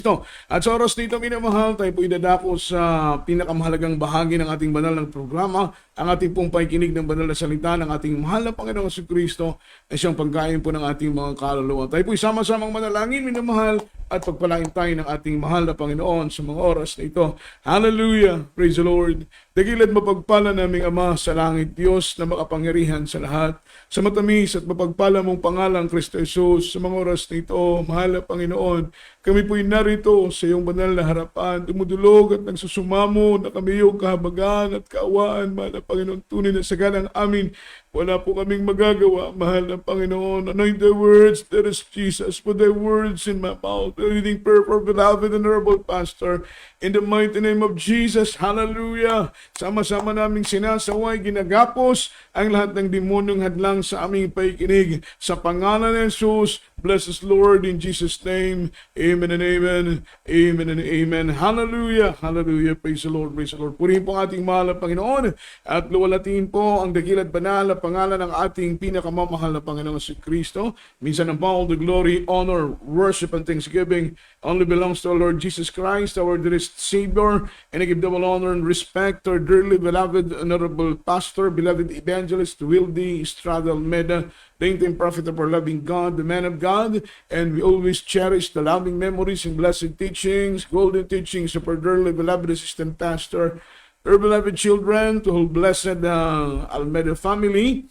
Ito. At sa oras nito, minamahal, tayo po idadako sa pinakamahalagang bahagi ng ating banal ng programa, ang ating pong pakikinig ng banal na salita ng ating mahal na Panginoong Jesucristo na siyang pagkain po ng ating mga kaluluwa. Tayo po sama-samang manalangin, minamahal, at pagpalain tayo ng ating mahal na Panginoon sa mga oras na ito. Hallelujah! Praise the Lord! Dakila't mapagpala naming Ama sa langit, Diyos na makapangyarihan sa lahat. Sa matamis at mapagpala mong pangalang Kristo Jesus sa mga oras na ito, mahal na Panginoon, kami po'y narito sa iyong banal na harapan, dumudulog at nagsusumamo na kami iyong kahabagan at kaawaan, mahal na Panginoon, tunay na sagalang amin. Wala po kaming magagawa, mahal na Panginoon. Anoint the words, that is Jesus. Put thy words in my mouth. The reading prayer for beloved and honorable pastor. In the mighty name of Jesus, hallelujah. Sama-sama naming sinasaway, ginagapos ang lahat ng demonyong hadlang sa aming paikinig. Sa pangalan ni Jesus, bless us Lord in Jesus' name. Amen and amen. Amen and amen. Hallelujah. Hallelujah. Praise the Lord. Praise the Lord. Purihin po ang ating mahal na Panginoon at luwalatiin po ang dakilat banal na pangalan ng ating pinakamamahal na Panginoon si Kristo. Minsan ang all the glory, honor, worship, and thanksgiving only belongs to our Lord Jesus Christ, our dearest Savior. And I give double honor and respect to our dearly beloved, honorable pastor, beloved evangelist, Wildy Estrada Almeida, the interim prophet of our loving God, the man of God, and we always cherish the loving memories and blessed teachings, golden teachings of our dearly beloved assistant pastor, our beloved children, to whole blessed Almeida family,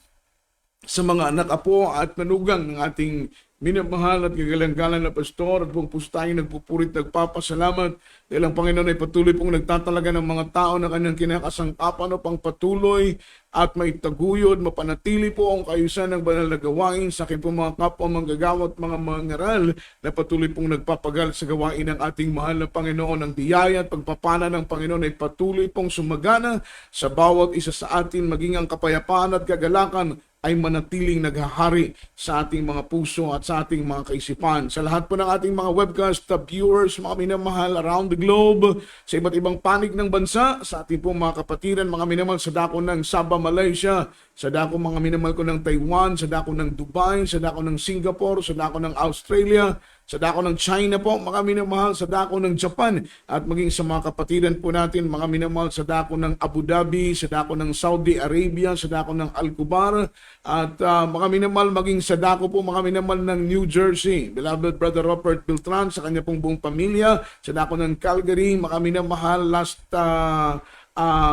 sa mga anak, apo at manugang ng ating minamahal at kagalang-galang na pastor, at buong puso tayong nagpupurit, nagpapasalamat dahil ang Panginoon ay patuloy pong nagtatalaga ng mga tao na kanyang kinakasangkapan upang patuloy at maitaguyod, mapanatili po ang kaayusan ng banal na gawain sa aking pong mga kapwa manggagawa at mga mangaral na patuloy pong nagpapagal sa gawain ng ating mahal na Panginoon. Ang biyaya at pagpapala ng Panginoon ay patuloy pong sumagana sa bawat isa sa atin, maging ang kapayapaan at kagalakan ay manatiling naghahari sa ating mga puso at sa ating mga kaisipan. Sa lahat po ng ating mga webcast viewers, mga minamahal around the globe, sa iba't ibang panig ng bansa, sa ating pong mga kapatiran, mga minamahal sa dako ng Sabah, Malaysia, sa dako mga minamahal ko ng Taiwan, sa dako ng Dubai, sa dako ng Singapore, sa dako ng Australia, sa dako ng China po, mga minamahal sa dako ng Japan, at maging sa mga kapatiran po natin, mga minamahal sa dako ng Abu Dhabi, sa dako ng Saudi Arabia, sa dako ng Al-Kubar, at mga minamahal maging sa dako po, mga minamahal ng New Jersey, beloved Brother Robert Beltran, sa kanya pong buong pamilya, sa dako ng Calgary, mga minamahal last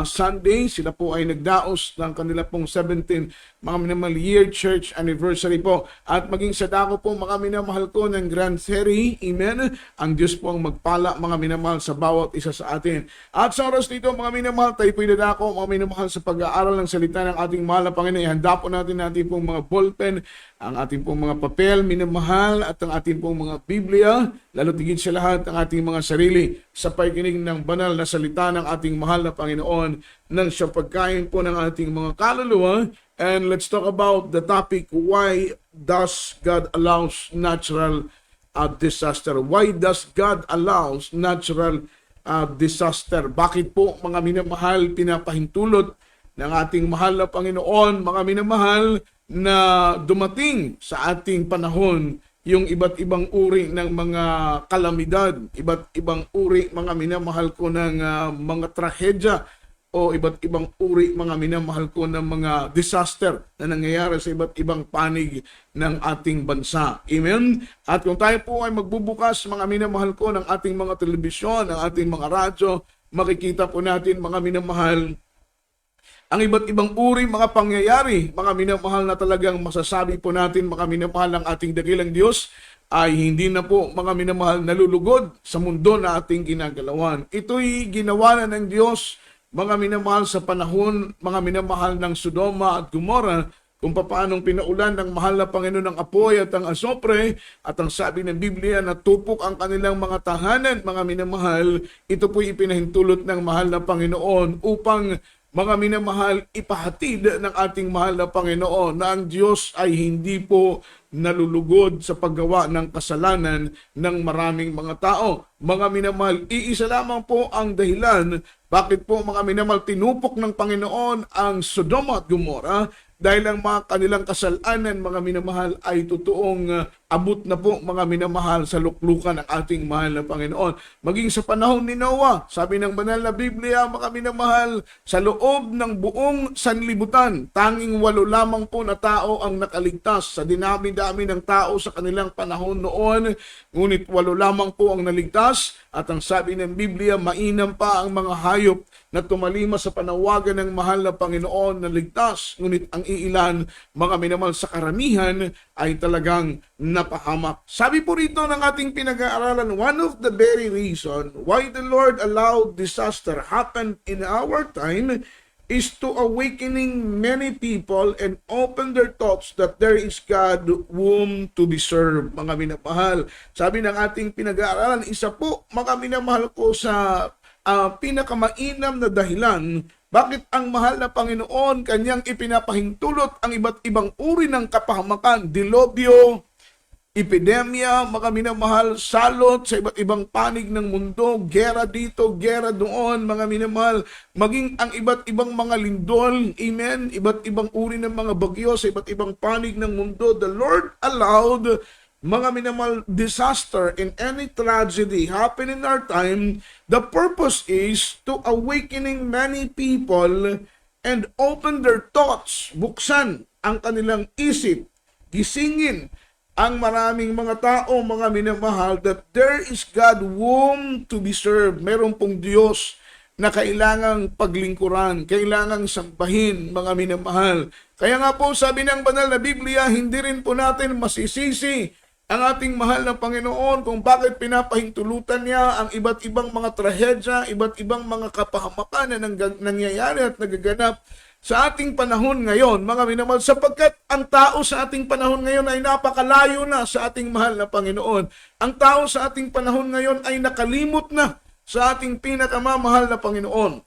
Sunday, sila po ay nagdaos ng kanila pong 17 mga minamahal year church anniversary po. At maging sa dako po, mga minamahal ko ng Grand Ferry, amen, ang Diyos po ang magpala, mga minamahal, sa bawat isa sa atin. At sa oras dito, mga minamahal, tayo po idadako, mga minamahal, sa pag-aaral ng salita ng ating mahal na Panginoon. Ihanda po natin pong mga ballpen, ang ating pong mga papel, minamahal, at ang ating pong mga Biblia, lalo tigit sa lahat ang ating mga sarili sa pakikinig ng banal na salita ng ating mahal na Panginoon nang siyang pagkain po ng ating mga kaluluwa. And let's talk about the topic, why does God allows natural disaster? Why does God allows natural disaster? Bakit po, mga minamahal, pinapahintulot ng ating mahal na Panginoon, mga minamahal, na dumating sa ating panahon yung iba't ibang uri ng mga kalamidad, iba't ibang uri, mga minamahal ko, ng mga trahedya, o iba't ibang uri, mga minamahal ko, ng mga disaster na nangyayari sa iba't ibang panig ng ating bansa. Amen? At kung tayo po ay magbubukas, mga minamahal ko, ng ating mga telebisyon, ng ating mga radyo, makikita po natin, mga minamahal, ang iba't ibang uri, mga pangyayari, mga minamahal, na talagang masasabi po natin, mga minamahal, ng ating dakilang Diyos ay hindi na po, mga minamahal, nalulugod sa mundo na ating ginagalawan. Ito'y ginawa na ng Diyos, mga minamahal, sa panahon, mga minamahal, ng Sodoma at Gomora, kung paanong pinaulan ng mahal na Panginoon ng apoy at ang asopre, at ang sabi ng Biblia, natupok ang kanilang mga tahanan, mga minamahal. Ito po'y ipinahintulot ng mahal na Panginoon upang, mga minamahal, ipahatid ng ating mahal na Panginoon na ang Diyos ay hindi po nalulugod sa paggawa ng kasalanan ng maraming mga tao. Mga minamahal, iisa lamang po ang dahilan bakit po, mga minamahal, tinupok ng Panginoon ang Sodoma at Gomora, dahil ang mga kanilang kasalanan, mga minamahal, ay totoong abot na po mga minamahal sa luklukan ng ating mahal na Panginoon. Maging sa panahon ni Noah, sabi ng banal na Biblia, mga minamahal, sa loob ng buong sanlibutan, tanging 8 lamang po na tao ang nakaligtas sa dinami-dami ng tao sa kanilang panahon noon. Ngunit 8 lamang po ang naligtas at ang sabi ng Biblia, mainam pa ang mga hayop na tumalima sa panawagan ng mahal na Panginoon na ligtas. Ngunit ang iilan, mga minamahal, sa karamihan ay talagang napahamak. Sabi po rito ng ating pinag-aaralan, one of the very reason why the Lord allowed disaster happen in our time is to awakening many people and open their thoughts that there is God whom to be served, mga minamahal. Sabi ng ating pinag-aaralan, isa po, mga minamahal ko, sa pinakamainam na dahilan bakit ang mahal na Panginoon kanyang ipinapahintulot ang iba't ibang uri ng kapahamakan, dilobyo, epidemya, mga minamahal, salot sa iba't ibang panig ng mundo, gera dito, gera doon, mga minamahal, maging ang iba't ibang mga lindol, amen, iba't ibang uri ng mga bagyo sa iba't ibang panig ng mundo. The Lord allowed, mga minamahal, disaster and any tragedy happen in our time. The purpose is to awakening many people and open their thoughts, buksan ang kanilang isip, gisingin ang maraming mga tao, mga minamahal, that there is God whom to be served. Meron pong Diyos na kailangang paglingkuran, kailangang sambahin, mga minamahal. Kaya nga po sabi ng banal na Biblia, hindi rin po natin masisisi ang ating mahal na Panginoon kung bakit pinapahintulutan niya ang iba't ibang mga trahedya, iba't ibang mga kapahamakan na nangyayari at nagaganap sa ating panahon ngayon, mga minamahal, sapagkat ang tao sa ating panahon ngayon ay napakalayo na sa ating mahal na Panginoon. Ang tao sa ating panahon ngayon ay nakalimot na sa ating pinakamamahal na Panginoon.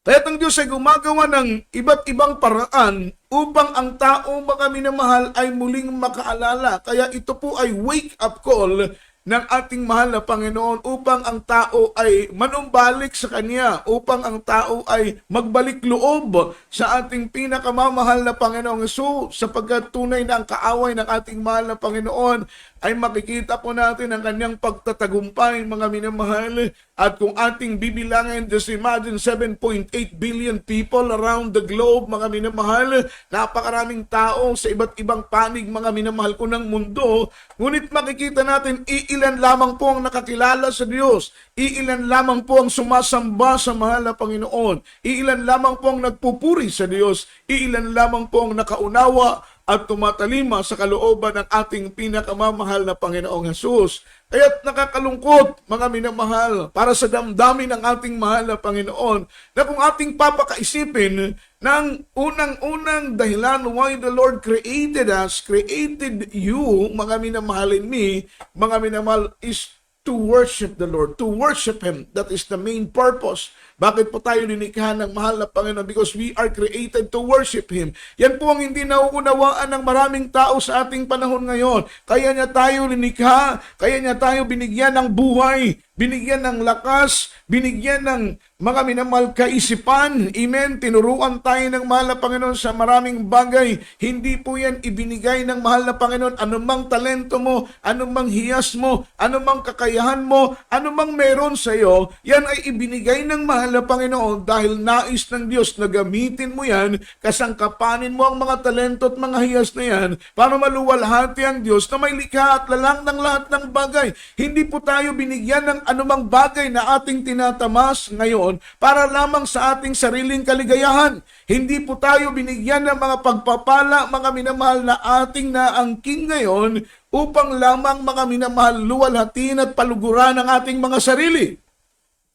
Kaya't ang Diyos ay gumagawa ng iba't ibang paraan upang ang tao, mga minamahal, ay muling makaalala. Kaya ito po ay wake-up call ng ating mahal na Panginoon upang ang tao ay manumbalik sa Kanya, upang ang tao ay magbalik loob sa ating pinakamamahal na Panginoong Hesus, sapagkat tunay na ang kaaway ng ating mahal na Panginoon ay makikita po natin ang Kanyang pagtatagumpay, mga minamahal. At kung ating bibilangin, just imagine 7.8 billion people around the globe, mga minamahal, napakaraming tao sa iba't ibang panig, mga minamahal ko, ng mundo. Ngunit makikita natin, iilan lamang po ang nakakilala sa Diyos. Iilan lamang po ang sumasamba sa mahal na Panginoon. Iilan lamang po ang nagpupuri sa Diyos. Iilan lamang po ang nakaunawa at tumatalima sa kalooban ng ating pinakamamahal na Panginoong Hesus. Kaya't nakakalungkot, mga minamahal, para sa damdamin ng ating mahal na Panginoon, na kung ating papakaisipin ng unang-unang dahilan why the Lord created us, created you, mga minamahal, in me, mga minamahal, is to worship the Lord, to worship Him. That is the main purpose. Bakit po tayo linikha ng mahal na Panginoon? Because we are created to worship Him. Yan po ang hindi nauunawaan ng maraming tao sa ating panahon ngayon. Kaya niya tayo linikha, kaya niya tayo binigyan ng buhay, binigyan ng lakas, binigyan ng mga minamahal kaisipan. Amen. Tinuruan tayo ng mahal na Panginoon sa maraming bagay. Hindi po yan ibinigay ng mahal na Panginoon. Anumang talento mo, anumang hiyas mo, anumang kakayahan mo, anumang meron sa iyo, yan ay ibinigay ng mahal na Panginoon dahil nais ng Diyos na gamitin mo yan, kasangkapanin mo ang mga talento at mga hiyas na yan para maluwalhati ang Diyos na may likha at lalang ng lahat ng bagay. Hindi po tayo binigyan ng anumang bagay na ating tinatamas ngayon para lamang sa ating sariling kaligayahan. Hindi po tayo binigyan ng mga pagpapala, mga minamahal, na ating naangking ngayon upang lamang, mga minamahal, luwalhatiin at paluguran ang ating mga sarili.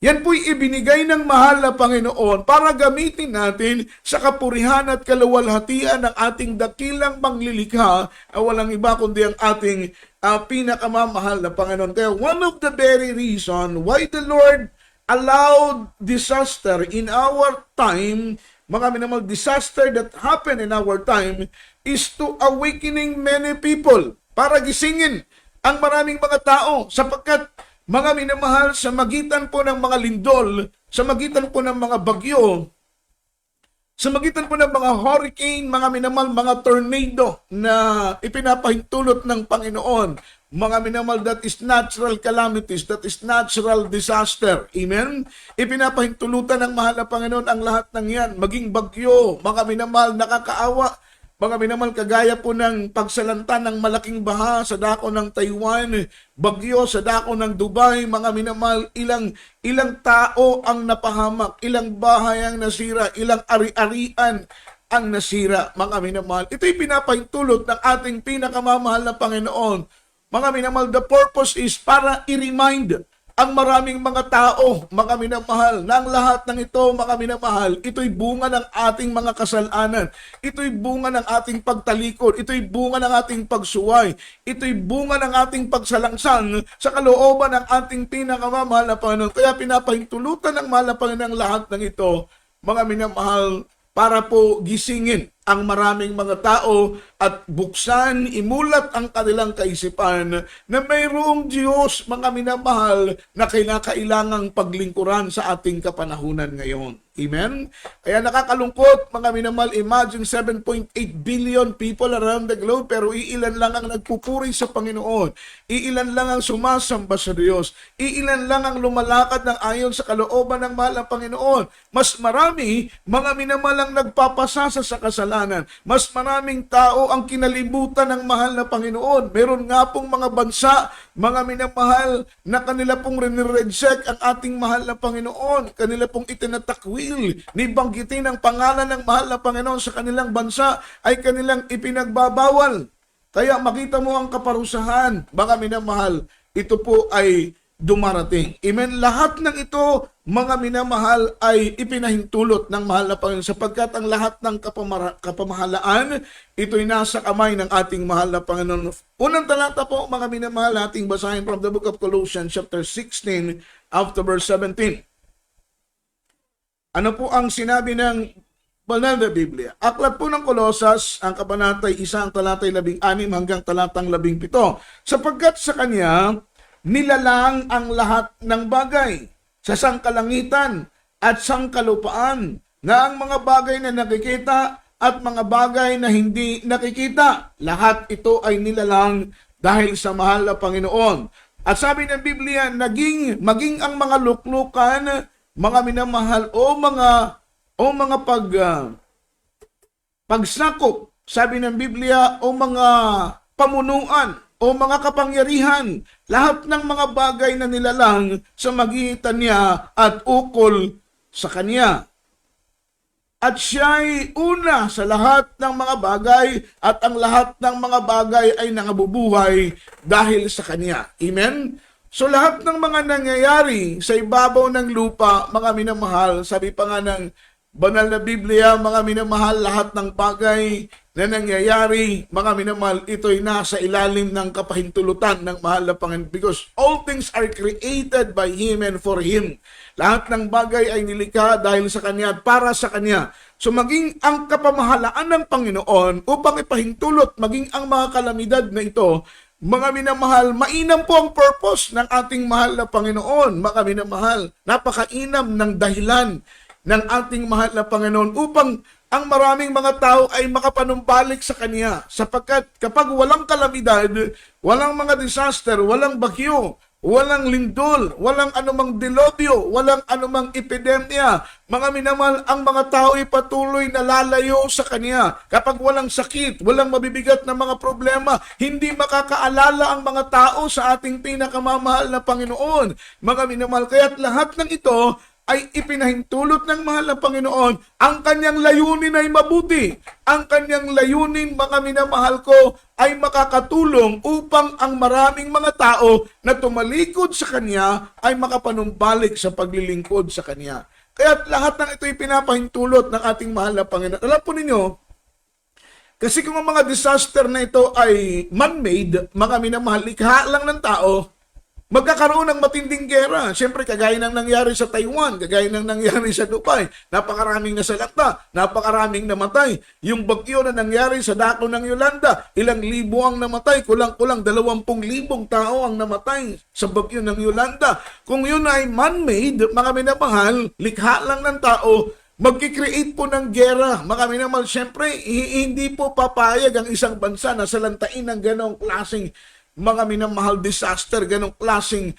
Yan po'y ibinigay ng mahal na Panginoon para gamitin natin sa kapurihan at kaluwalhatian ng ating dakilang manglilikha, walang iba kundi ang ating pinakamamahal na Panginoon. Kaya one of the very reason why the Lord allowed disaster in our time, mga minamahal, disaster that happened in our time, is to awakening many people, para gisingin ang maraming mga tao, sapagkat mga minamahal, sa magitan po ng mga lindol, sa magitan po ng mga bagyo, Sa magitan po ng mga hurricane, mga minamahal, mga tornado na ipinapahintulot ng Panginoon, mga minamahal, that is natural calamities, that is natural disaster. Amen? Ipinapahintulutan ng mahal na Panginoon ang lahat ng yan, maging bagyo, mga minamahal, nakakaawa, mga minamahal, kagaya po ng pagsalanta ng malaking baha sa dako ng Taiwan, bagyo sa dako ng Dubai, mga minamahal, ilang tao ang napahamak, ilang bahay ang nasira, ilang ari-arian ang nasira, mga minamahal. Ito'y pinapahintulot ng ating pinakamamahal na Panginoon. Mga minamahal, the purpose is para i-remind ang maraming mga tao, mga minamahal, na ang lahat ng ito, mga minamahal, ito'y bunga ng ating mga kasalanan. Ito'y bunga ng ating pagtalikod. Ito'y bunga ng ating pagsuway. Ito'y bunga ng ating pagsalangsang sa kalooban ng ating pinakamamahal na Panginoon. Kaya pinapahintulutan ng mahal na Panginoon ang lahat ng ito, mga minamahal, para po gisingin ang maraming mga tao at buksan, imulat ang kanilang kaisipan na mayroong Diyos, mga minamahal, na kinakailangang paglingkuran sa ating kapanahunan ngayon. Amen? Kaya nakakalungkot, mga minamahal, imagine 7.8 billion people around the globe, pero iilan lang ang nagpupuri sa Panginoon. Iilan lang ang sumasamba sa Diyos. Iilan lang ang lumalakad ng ayon sa kalooban ng mahal na Panginoon. Mas marami, mga minamahal, ang nagpapasasa sa kasalanan. Mas maraming tao ang kinalibutan ng mahal na Panginoon. Meron nga pong mga bansa, mga minamahal, na kanila pong rinireject ang ating mahal na Panginoon. Kanila pong itinatakwil, nibanggitin ang pangalan ng mahal na Panginoon sa kanilang bansa ay kanilang ipinagbabawal. Kaya makita mo ang kaparusahan, mga minamahal, ito po ay dumarating. Amen. Lahat ng ito, mga minamahal, ay ipinahintulot ng mahal na Panginoon sapagkat ang lahat ng kapamahalaan, ito'y nasa kamay ng ating mahal na Panginoon. Unang talata po, mga minamahal, ating basahin from the book of Colossians chapter 16 after verse 17. Ano po ang sinabi ng banal na Biblia? Aklat po ng Kolosas, ang kabanatay 1, talatay 16 hanggang talatang 17. Sapagkat sa Kanya, nilalang ang lahat ng bagay sa sangkalangitan at sangkalupaan, na ang mga bagay na nakikita at mga bagay na hindi nakikita. Lahat ito ay nilalang dahil sa mahal na Panginoon. At sabi ng Biblia, maging ang mga luklukan, mga minamahal, o mga pagsakop, sabi ng Biblia, o mga pamunuan, o mga kapangyarihan, lahat ng mga bagay na nilalang sa magitan niya at ukol sa Kanya. At siya'y una sa lahat ng mga bagay, at ang lahat ng mga bagay ay nangabubuhay dahil sa Kanya. Amen? So lahat ng mga nangyayari sa ibabaw ng lupa, mga minamahal, sabi pa nga ng banal na Biblia, mga minamahal, lahat ng bagay na nangyayari, mga minamahal, ito'y nasa ilalim ng kapahintulutan ng mahal na Panginoon, because all things are created by Him and for Him. Lahat ng bagay ay nilikha dahil sa Kanya at para sa Kanya. So maging ang kapamahalaan ng Panginoon upang ipahintulot, maging ang mga kalamidad na ito, mga minamahal, mainam po ang purpose ng ating mahal na Panginoon. Mga minamahal, napakainam ng dahilan ng ating mahal na Panginoon upang ang maraming mga tao ay makapanumbalik sa Kanya. Sapagkat kapag walang kalamidad, walang mga disaster, walang bagyo, walang lindol, walang anumang dilobyo, walang anumang epidemya, mga minamahal, ang mga tao ay patuloy na lalayo sa Kanya. Kapag walang sakit, walang mabibigat na mga problema, hindi makakaalala ang mga tao sa ating pinakamamahal na Panginoon. Mga minamahal, kaya't lahat ng ito ay ipinahintulot ng mahal na Panginoon. Ang kanyang layunin ay mabuti. Ang kanyang layunin, mga minamahal ko, ay makakatulong upang ang maraming mga tao na tumalikod sa Kanya ay makapanumbalik sa paglilingkod sa Kanya. Kaya lahat ng ito ay pinapahintulot ng ating mahal na Panginoon. Alam po ninyo, kasi kung ang mga disaster na ito ay man-made, mga minamahal, likha lang ng tao, magkakaroon ng matinding gera. Siyempre, kagaya ng nangyari sa Taiwan, kagaya ng nangyari sa Dubai, napakaraming nasalanta, napakaraming namatay. Yung bagyo na nangyari sa dako ng Yolanda, ilang libo ang namatay, kulang-kulang 20,000 tao ang namatay sa bagyo ng Yolanda. Kung yun ay man-made, mga minamahal, likha lang ng tao, magkikreate po ng gera. Mga minamahal, syempre, hindi po papayag ang isang bansa na salantain ng ganong klaseng mga minamahal disaster, ganong klaseng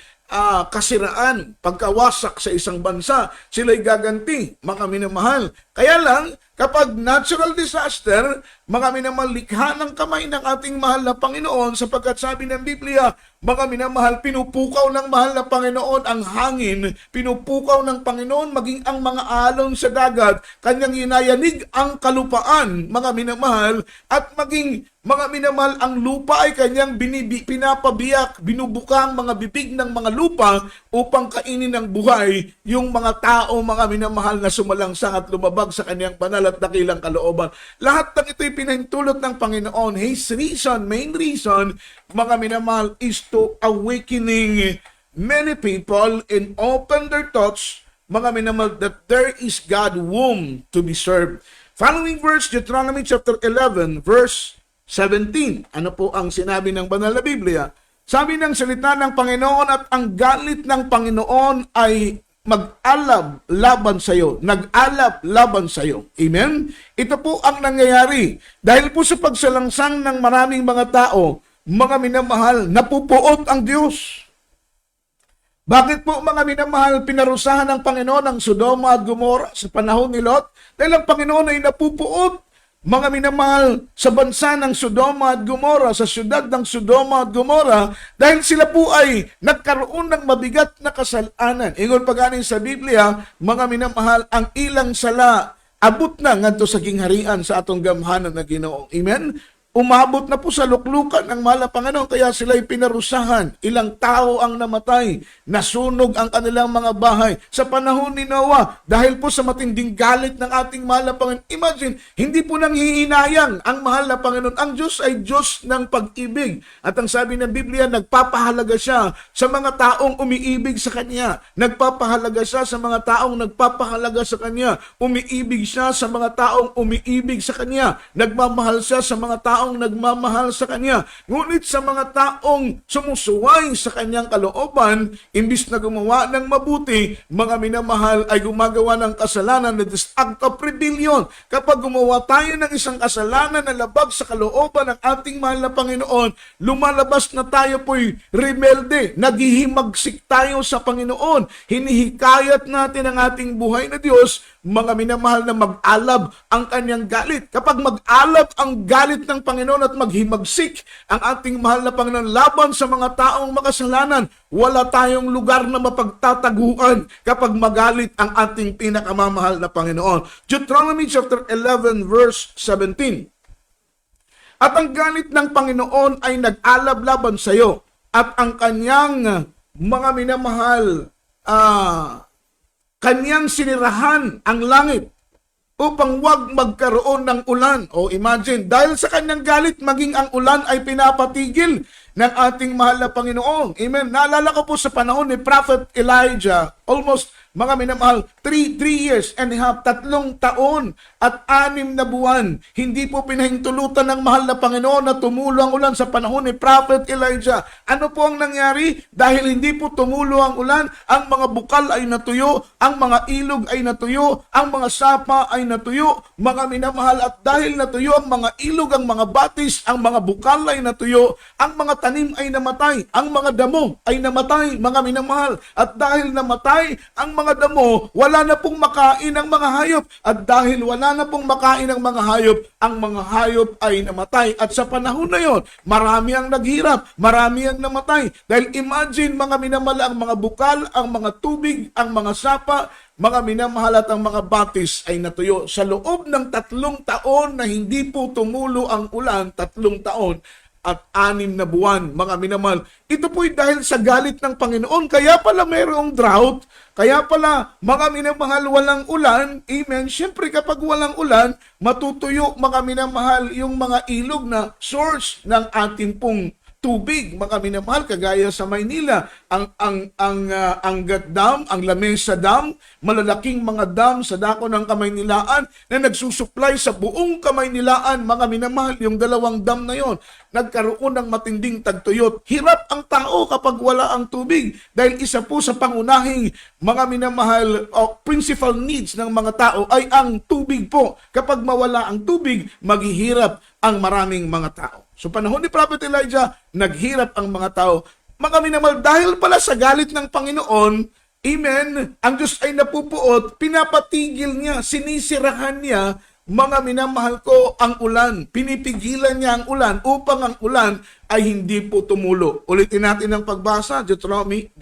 kasiraan, pagkawasak sa isang bansa, sila'y gaganti, mga minamahal. Kaya lang, kapag natural disaster, mga minamahal, likha ng kamay ng ating mahal na Panginoon, sapagkat sabi ng Biblia, mga minamahal, pinupukaw ng mahal na Panginoon ang hangin, pinupukaw ng Panginoon maging ang mga alon sa dagat, kanyang inayanig ang kalupaan, mga minamahal, at maging mga minamahal, ang lupa ay kanyang pinapabiyak, binubukang mga bibig ng mga lupa upang kainin ng buhay yung mga tao, mga minamahal, na sumalangsang at lumabag sa kanyang banal at dakilang kalooban. Lahat ng ito'y pinahintulot ng Panginoon. His reason, main reason, mga minamahal, is to awakening many people and open their thoughts, mga minamahal, that there is God whom to be served. Following verse, Deuteronomy chapter 11, verse 17. Ano po ang sinabi ng banal na Biblia? Sabi ng salita ng Panginoon, at ang galit ng Panginoon ay mag-alab laban sa iyo. Nag-alab laban sa iyo. Amen? Ito po ang nangyayari. Dahil po sa pagsalangsang ng maraming mga tao, mga minamahal, napupuot ang Diyos. Bakit po, mga minamahal, pinarusahan ng Panginoon ang Sodoma at Gomora sa panahon ni Lot? Dahil ang Panginoon ay napupuot, mga minamahal, sa bansa ng Sodoma at Gomora, sa syudad ng Sodoma at Gomora, dahil sila po ay nagkaroon ng mabigat na kasalanan. Ingon pa galing sa Biblia, mga minamahal, ang ilang sala abot na ngadto sa gingharian sa atong gamhanan na Ginoo. Amen? Umabot na po sa luklukan ng mahal na Panginoon, kaya sila'y pinarusahan. Ilang tao ang namatay, nasunog ang kanilang mga bahay sa panahon ni Noah dahil po sa matinding galit ng ating mahal na Panginoon. Imagine, hindi po nanghihinayang ang mahal na Panginoon. Ang Diyos ay Diyos ng pag-ibig. At ang sabi ng Biblia, nagpapahalaga siya sa mga taong umiibig sa Kanya. Nagpapahalaga siya sa mga taong nagpapahalaga sa Kanya. Umiibig siya sa mga taong umiibig sa Kanya. Nagmamahal siya sa mga taong nagmamahal sa Kanya. Ngunit sa mga taong sumusuway sa Kanyang kalooban, imbis na gumawa ng mabuti, mga minamahal, ay gumagawa ng kasalanan, na this act of rebellion. Kapag gumawa tayo ng isang kasalanan na labag sa kalooban ng ating mahal na Panginoon, lumalabas na tayo po'y rebelde, naghihimagsik tayo sa Panginoon, hinihikayat natin ang ating buhay na Diyos, mga minamahal, na mag-alab ang Kanyang galit. Kapag mag-alab ang galit ng Panginoon at maghimagsik ang ating mahal na Panginoon laban sa mga taong makasalanan, wala tayong lugar na mapagtataguan kapag magalit ang ating pinakamamahal na Panginoon. Deuteronomy chapter 11 verse 17. At ang galit ng Panginoon ay nag-alab laban sa iyo, at ang Kanyang mga minamahal, Kanyang sinirahan ang langit upang wag magkaroon ng ulan. O imagine, dahil sa Kanyang galit, maging ang ulan ay pinapatigil ng ating mahal na Panginoon. Amen. Naalala ko po sa panahon ni Prophet Elijah, almost, mga minamahal, 3 years and a half, 3 taon at 6 na buwan. Hindi po pinahintulutan ng mahal na Panginoon na tumulo ang ulan sa panahon ni Prophet Elijah. Ano po ang nangyari? Dahil hindi po tumulo ang ulan, ang mga bukal ay natuyo, ang mga ilog ay natuyo, ang mga sapa ay natuyo, mga minamahal, at dahil natuyo ang mga ilog, ang mga batis, ang mga bukal ay natuyo, ang mga tanim ay namatay, ang mga damo ay namatay, mga minamahal. At dahil namatay ang mga damo, wala na pong makain ang mga hayop. At dahil wala na pong makain ang mga hayop, ang mga hayop ay namatay. At sa panahon na yon, marami ang naghirap, marami ang namatay. Dahil imagine, mga minamahal, ang mga bukal, ang mga tubig, ang mga sapa, mga minamahal, at ang mga batis ay natuyo. Sa loob ng 3 taon na hindi po tumulo ang ulan, 3 taon at 6 na buwan, mga minamahal. Ito po'y dahil sa galit ng Panginoon. Kaya pala mayroong drought, kaya pala, mga minamahal, walang ulan. Amen. Siyempre, kapag walang ulan, matutuyo, mga minamahal, yung mga ilog na source ng ating pong tubig, mga minamahal, kagaya sa Maynila, ang Angat Dam, ang Lamesa Dam, malalaking mga dam sa dako ng Kamaynilaan na nagsusupply sa buong Kamaynilaan, mga minamahal, yung dalawang dam na yon, nagkaroon ng matinding tagtuyot. Hirap ang tao kapag wala ang tubig dahil isa po sa pangunahing, mga minamahal, principal needs ng mga tao ay ang tubig po. Kapag mawala ang tubig, maghihirap ang maraming mga tao. So panahon ni Prophet Elijah, naghirap ang mga tao. Mga minamahal, dahil pala sa galit ng Panginoon, amen, ang Diyos ay napupuot, pinapatigil niya, sinisirahan niya, mga minamahal ko, ang ulan. Pinipigilan niya ang ulan upang ang ulan ay hindi po tumulo. Ulitin natin ang pagbasa, Deuteronomy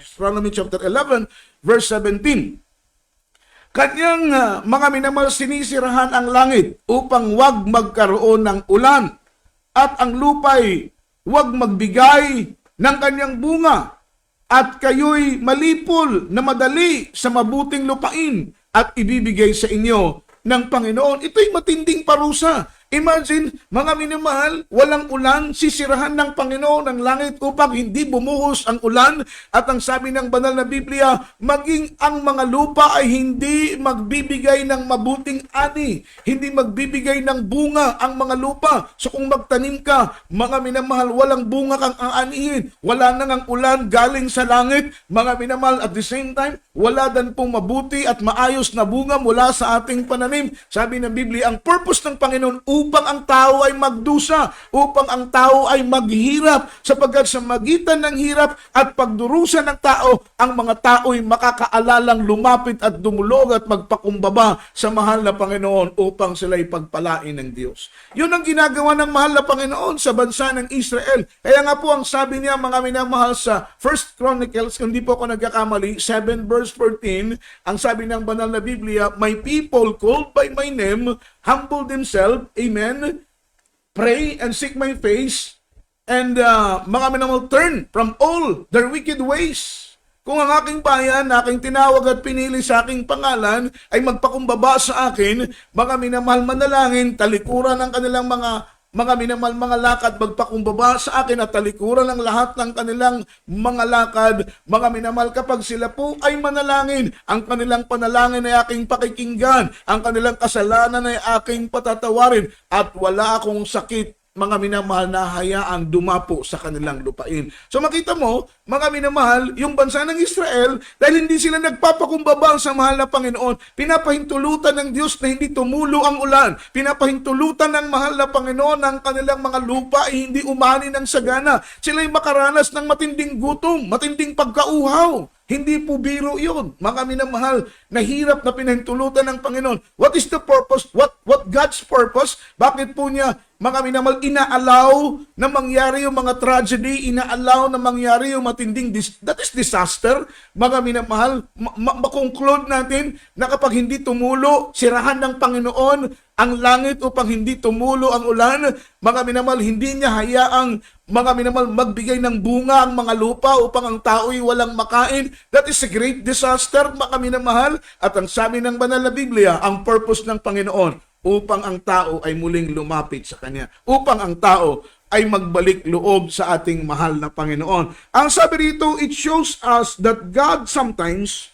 chapter 11, verse 17. Kanyang mga minamahal, sinisirahan ang langit upang wag magkaroon ng ulan at ang lupa'y wag magbigay ng kanyang bunga at kayo'y malipol na madali sa mabuting lupain at ibibigay sa inyo ng Panginoon. Ito'y matinding parusa. Imagine, mga minamahal, walang ulan, sisirahan ng Panginoon ang langit upang hindi bumuhos ang ulan. At ang sabi ng banal na Biblia, maging ang mga lupa ay hindi magbibigay ng mabuting ani, hindi magbibigay ng bunga ang mga lupa. So kung magtanim ka, mga minamahal, walang bunga kang aanihin, wala nang ang ulan galing sa langit, mga minamahal, at the same time, wala din pong mabuti at maayos na bunga mula sa ating pananim. Sabi ng Biblia, ang purpose ng Panginoon upang ang tao ay magdusa, upang ang tao ay maghirap, sapagkat sa magitan ng hirap at pagdurusa ng tao, ang mga tao ay makakaalalang lumapit at dumulog at magpakumbaba sa mahal na Panginoon upang sila ay pagpalain ng Diyos. Yun ang ginagawa ng mahal na Panginoon sa bansa ng Israel. Kaya nga po ang sabi niya, mga minamahal, sa 1 Chronicles, hindi po ako nagkakamali, 7 verse 14, ang sabi ng banal na Biblia, my people called by my name humble themselves, amen, pray and seek my face, and mga minamahal, turn from all their wicked ways. Kung ang aking bayan na aking tinawag at pinili sa aking pangalan ay magpakumbaba sa akin, mga minamahal, manalangin, talikuran ang kanilang mga minamahal, mga lakad, magpakumbaba sa akin at talikuran ang lahat ng kanilang mga lakad, mga minamahal, kapag sila po ay manalangin, ang kanilang panalangin ay aking pakikinggan, ang kanilang kasalanan ay aking patatawarin, at wala akong sakit, mga minamahal, na hayaang dumapo sa kanilang lupain. So makita mo, mga minamahal, yung bansa ng Israel, dahil hindi sila nagpapakumbaba sa mahal na Panginoon, pinapahintulutan ng Diyos na hindi tumulo ang ulan, pinapahintulutan ng mahal na Panginoon ang kanilang mga lupa ay hindi umani ng sagana. Sila ay makaranas ng matinding gutom, matinding pagkauhaw. Hindi po biro yun. Mga minamahal, nahirap na pinahintulutan ng Panginoon. What is the purpose? What God's purpose? Bakit po niya, mga minamahal, inaalaw na mangyari yung mga tragedy, inaalaw na mangyari yung matinding, that is disaster. Mga minamahal, makonclude natin na kapag hindi tumulo, sirahan ng Panginoon ang langit upang hindi tumulo ang ulan, mga minamahal, hindi niya hayaang, mga minamahal, magbigay ng bunga ang mga lupa upang ang tao'y walang makain. That is a great disaster, mga minamahal. At ang sabi ng banal na Biblia, ang purpose ng Panginoon, upang ang tao ay muling lumapit sa Kanya, upang ang tao ay magbalik loob sa ating mahal na Panginoon. Ang sabi rito, it shows us that God sometimes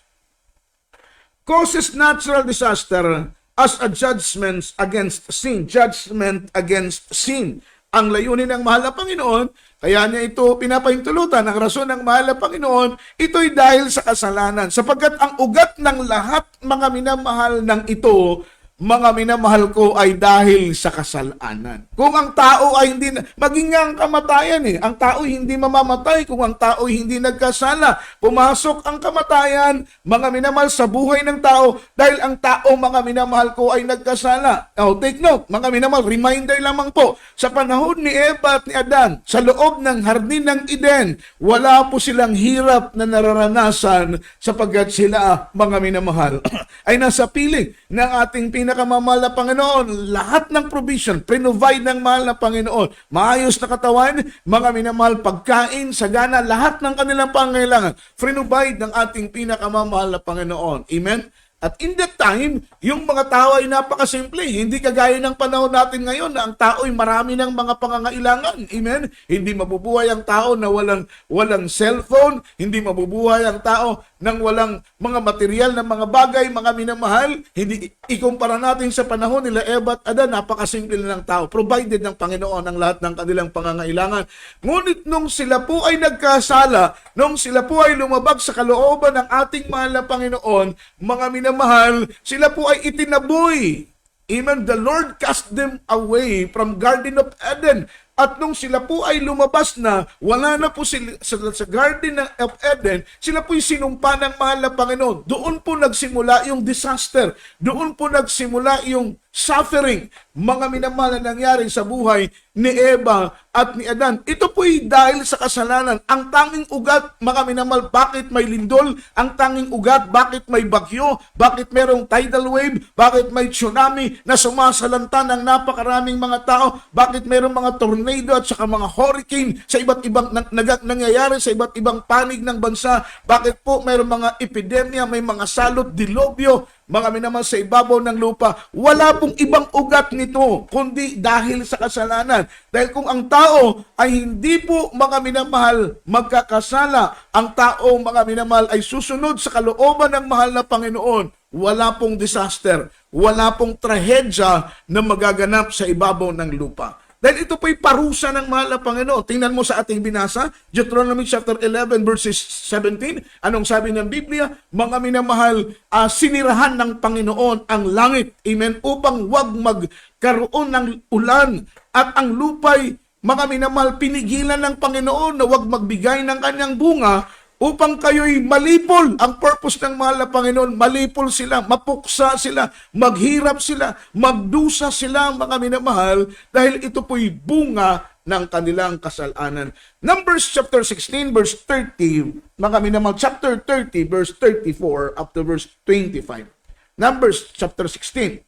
causes natural disaster as a judgment against sin. Judgment against sin. Ang layunin ng mahal na Panginoon, kaya niya ito pinapahintulutan. Ang rason ng mahal na Panginoon, ito'y dahil sa kasalanan. Sapagkat ang ugat ng lahat, mga minamahal, ng ito, mga minamahal ko, ay dahil sa kasalanan. Kung ang tao ay hindi, maging nga ang kamatayan ang tao hindi mamamatay kung ang tao hindi nagkasala. Pumasok ang kamatayan, mga minamahal, sa buhay ng tao dahil ang tao, mga minamahal ko, ay nagkasala. Now, take note, mga minamahal, reminder lamang po, sa panahon ni Eva at ni Adan, sa loob ng hardin ng Eden, wala po silang hirap na nararanasan sapagkat sila, mga minamahal, ay nasa piling ng ating pinakamamahal na Panginoon. Lahat ng provision, provide ng mahal na Panginoon. Maayos na katawan, mga minamahal, pagkain, sagana, lahat ng kanilang pangailangan, provide ng ating pinakamamahal na Panginoon. Amen? At in that time, yung mga tao ay napakasimple. Hindi kagaya ng panahon natin ngayon na ang tao ay marami ng mga pangangailangan. Amen? Hindi mabubuhay ang tao na walang cellphone. Hindi mabubuhay ang tao nang walang mga material na mga bagay, mga minamahal. Hindi ikumpara natin sa panahon nila Eva at Adan, napakasimple na ng tao. Provided ng Panginoon ang lahat ng kanilang pangangailangan. Ngunit nung sila po ay nagkasala, nung sila po ay lumabag sa kalooban ng ating mahal na Panginoon, mga minamahal, sila po ay itinaboy. Amen. The Lord cast them away from Garden of Eden. At nung sila po ay lumabas na, wala na po sila sa Garden of Eden, sila po ay sinumpa ng mahal na Panginoon. Doon po nagsimula yung disaster. Doon po nagsimula yung suffering, mga minamahal na nangyari sa buhay ni Eva at ni Adan. Ito po ay dahil sa kasalanan. Ang tanging ugat, mga minamahal, bakit may lindol? Ang tanging ugat, bakit may bagyo? Bakit merong tidal wave? Bakit may tsunami na sumasalanta ng napakaraming mga tao? Bakit merong mga tornado at saka mga hurricane sa iba't ibang nangyayari sa iba't ibang panig ng bansa? Bakit po merong mga epidemya, may mga salot, dilobyo, mga minamahal, sa ibabaw ng lupa? Wala pong ibang ugat nito, kundi dahil sa kasalanan. Dahil kung ang tao ay hindi po, mga minamahal, magkakasala, ang tao, mga minamahal, ay susunod sa kalooban ng mahal na Panginoon, wala pong disaster, wala pong trahedya na magaganap sa ibabaw ng lupa. Dahil ito po'y parusa ng mahal na Panginoon. Tingnan mo sa ating binasa, Deuteronomy chapter 11 verses 17. Anong sabi ng Biblia? Mga minamahal, sinirahan ng Panginoon ang langit, amen, upang wag magkaroon ng ulan. At ang lupa'y, mga minamahal, pinigilan ng Panginoon na wag magbigay ng kanyang bunga, upang kayo'y malipol. Ang purpose ng mahal na Panginoon, malipol sila, mapuksa sila, maghirap sila, magdusa sila, mga minamahal, dahil ito po'y bunga ng kanilang kasalanan. Numbers chapter 16 verse 30, mga minamahal, chapter 30 verse 34 up to verse 25. Numbers chapter 16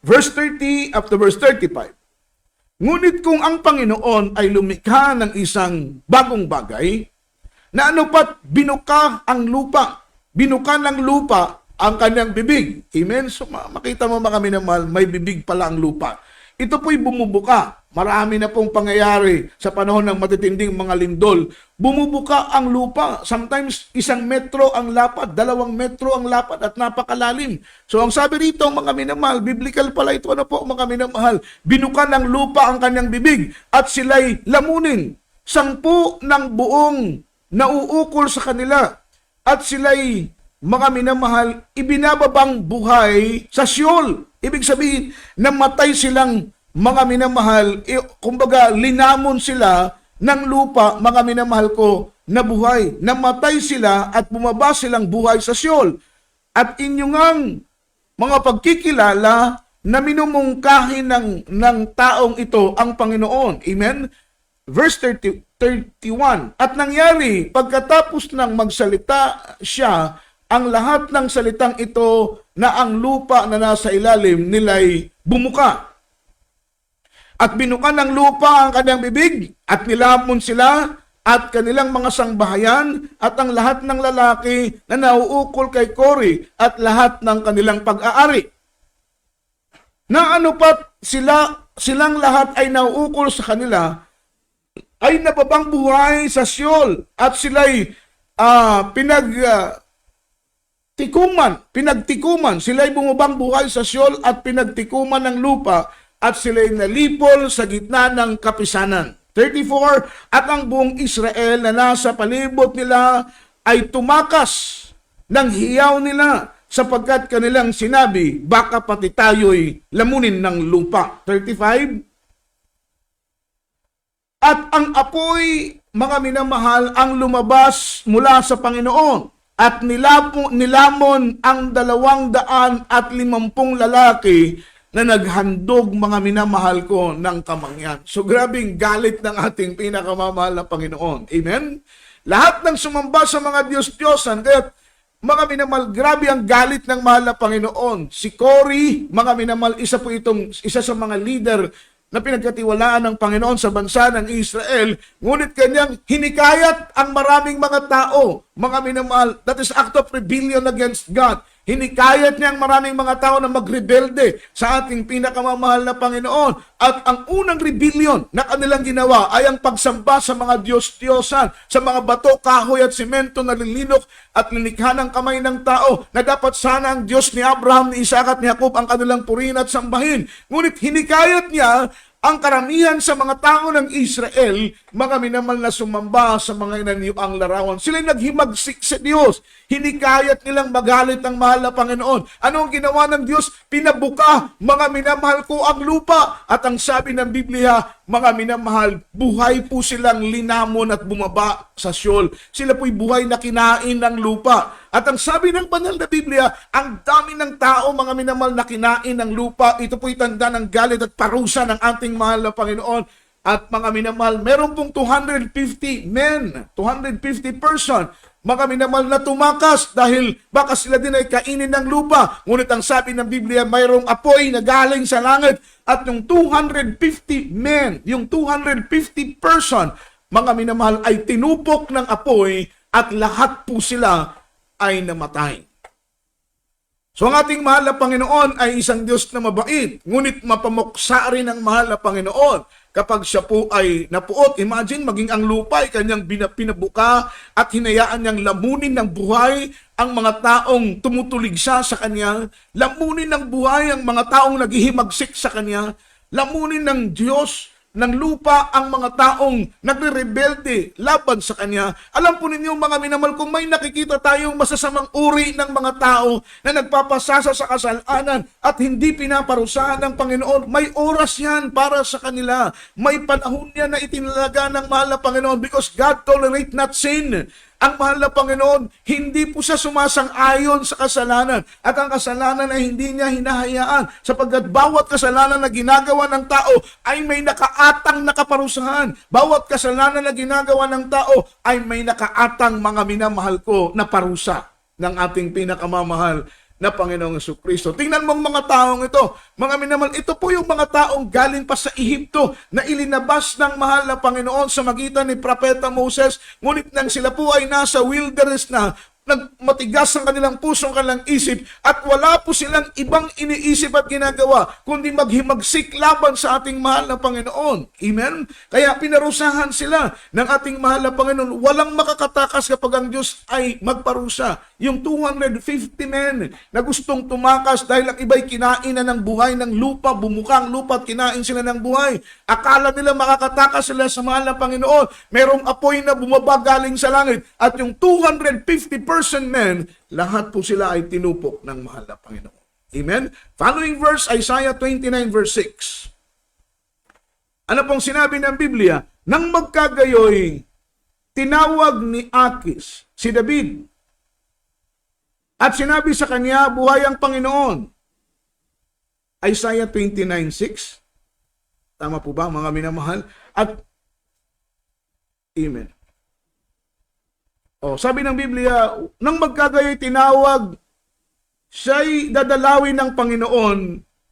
verse 30 up to verse 35. Ngunit kung ang Panginoon ay lumikha ng isang bagong bagay, na ano pat binuka ang lupa. Binuka ng lupa ang kanyang bibig. Amen? So makita mo, mga minamahal, may bibig pala ang lupa. Ito po'y bumubuka. Marami na pong pangyayari sa panahon ng matitinding mga lindol. Bumubuka ang lupa. Sometimes 1 metro ang lapad, 2 metro ang lapad at napakalalim. So ang sabi rito, mga minamahal, biblical pala ito, ano po, mga minamahal, binuka ng lupa ang kanyang bibig at sila'y lamunin. 10 ng buong nauukol sa kanila at sila'y, mga minamahal, ibinababang buhay sa Sheol. Ibig sabihin, namatay silang, mga minamahal, kumbaga linamon sila ng lupa, mga minamahal ko, na buhay. Namatay sila at bumaba silang buhay sa Sheol. At inyong ang mga pagkikilala na minumungkahin ng taong ito ang Panginoon. Amen? Verse 31. At nangyari, pagkatapos ng magsalita siya, ang lahat ng salitang ito na ang lupa na nasa ilalim nila'y bumuka. At binuka ng lupa ang kanyang bibig, at nilamon sila at kanilang mga sangbahayan, at ang lahat ng lalaki na nauukol kay Kore, at lahat ng kanilang pag-aari. Na ano pat silang lahat ay nauukol sa kanila, ay nababang buhay sa Sheol, at sila'y pinagtikuman. Sila'y bumabang buhay sa Sheol at pinagtikuman ng lupa, at sila'y nalipol sa gitna ng kapisanan. 34. At ang buong Israel na nasa palibot nila ay tumakas ng hiyaw nila, sapagkat kanilang sinabi, baka pati tayo'y lamunin ng lupa. 35. At ang apoy, mga minamahal, ang lumabas mula sa Panginoon, at nilamon ang 250 lalaki na naghandog, mga minamahal ko, ng kamangyan. So grabing galit ng ating pinakamamahal na Panginoon. Amen? Lahat ng sumamba sa mga Diyos-Diyosan, kaya mga minamahal, grabe ang galit ng mahal na Panginoon. Si Kore, mga minamahal, isa sa mga leader na pinagkatiwalaan ng Panginoon sa bansa ng Israel, ngunit kanyang hinikayat ang maraming mga tao, mga minamahal, that is act of rebellion against God. Hinikayat niya ang maraming mga tao na magrebelde sa ating pinakamamahal na Panginoon. At ang unang rebellion na kanilang ginawa ay ang pagsamba sa mga Diyos-Diyosan, sa mga bato, kahoy at simento na lilinok at linikha ng kamay ng tao na dapat sana ang Diyos ni Abraham, ni Isaac at ni Jacob ang kanilang purihin at sambahin. Ngunit hinikayat niya ang karamihan sa mga tao ng Israel, mga minamahal, na sumamba sa mga inanyuang larawan. Sila'y naghimagsik sa Diyos. Hinikayat nilang magalit ang mahal na Panginoon. Ano ang ginawa ng Diyos? Pinabuka, mga minamahal ko, ang lupa. At ang sabi ng Biblia, mga minamahal, buhay po silang linamon at bumaba sa Sheol. Sila po'y buhay na kinain ng lupa. At ang sabi ng banal na Biblia, ang dami ng tao, mga minamahal, na kinain ng lupa. Ito po'y tanda ng galit at parusa ng ating mahal na Panginoon. At mga minamahal, meron pong 250 men, 250 person, mga minamahal, na tumakas dahil baka sila din ay kainin ng lupa. Ngunit ang sabi ng Biblia, mayroong apoy na galing sa langit at yung 250 men, yung 250 person, mga minamahal, ay tinupok ng apoy at lahat po sila ay namatay. So ang ating mahal na Panginoon ay isang Diyos na mabait, ngunit mapamuksa rin ang mahal na Panginoon kapag siya po ay napuot. Imagine, maging ang lupa ay kanyang pinabuka at hinayaan niyang lamunin ng buhay ang mga taong tumutulig siya sa kanya, lamunin ng buhay ang mga taong naghihimagsik sa kanya, lamunin ng Diyos ng lupa ang mga taong nagre-rebelde laban sa kanya. Alam po ninyo, mga minamahal, kung may nakikita tayong masasamang uri ng mga tao na nagpapasasa sa kasalanan at hindi pinaparusahan ng Panginoon, may oras yan para sa kanila. May panahon yan na itinalaga ng mahal na Panginoon, because God tolerate not sin. Ang mahal na Panginoon, hindi po siya sumasang-ayon sa kasalanan. At ang kasalanan ay hindi niya hinahayaan, sapagkat bawat kasalanan na ginagawa ng tao ay may nakaatang nakaparusahan. Bawat kasalanan na ginagawa ng tao ay may nakaatang, mga minamahal ko, na parusa ng ating pinakamamahal na Panginoong Jesucristo. Tingnan mo ang mga taong ito. Mga minamahal, ito po yung mga taong galing pa sa Ehipto na ilinabas ng mahal na Panginoon sa magitan ni Propeta Moses. Ngunit nang sila po ay nasa wilderness na, matigas ang kanilang puso, ang kanilang isip, at wala po silang ibang iniisip at ginagawa kundi maghimagsik laban sa ating mahal na Panginoon. Amen? Kaya pinarusahan sila ng ating mahal na Panginoon. Walang makakatakas kapag ang Diyos ay magparusa. Yung 250 men na gustong tumakas dahil ang iba'y kinain na ng buhay ng lupa, bumuka ang lupa at kinain sila ng buhay. Akala nila makakatakas sila sa mahal na Panginoon. Merong apoy na bumaba galing sa langit, at yung 250 men, lahat po sila ay tinupok ng mahal na Panginoon. Amen? Following verse, Isaiah 29 verse 6. Ano pong sinabi ng Biblia? Nang magkagayoy, tinawag ni Akis si David at sinabi sa kanya, buhay ang Panginoon. Isaiah 29:6. Tama po ba, mga minamahal? At amen. Sabi ng Biblia, nang magkagayoy tinawag, siya'y dadalawin ng Panginoon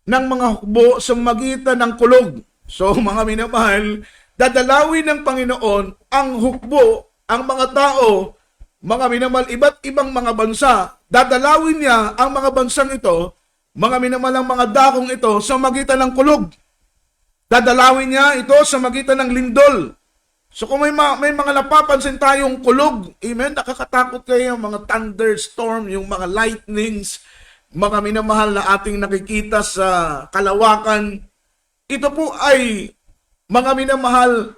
ng mga hukbo sa magitan ng kulog. So, mga minamahal, dadalawin ng Panginoon ang hukbo, ang mga tao, mga minamahal, iba't ibang mga bansa. Dadalawin niya ang mga bansang ito, mga minamahal, ang mga dakong ito, sa magitan ng kulog. Dadalawin niya ito sa magitan ng lindol. So kung may mga napapansin tayong kulog, amen, nakakatakot kayo, mga thunderstorm, yung mga lightnings, mga minamahal, na ating nakikita sa kalawakan, ito po ay, mga minamahal,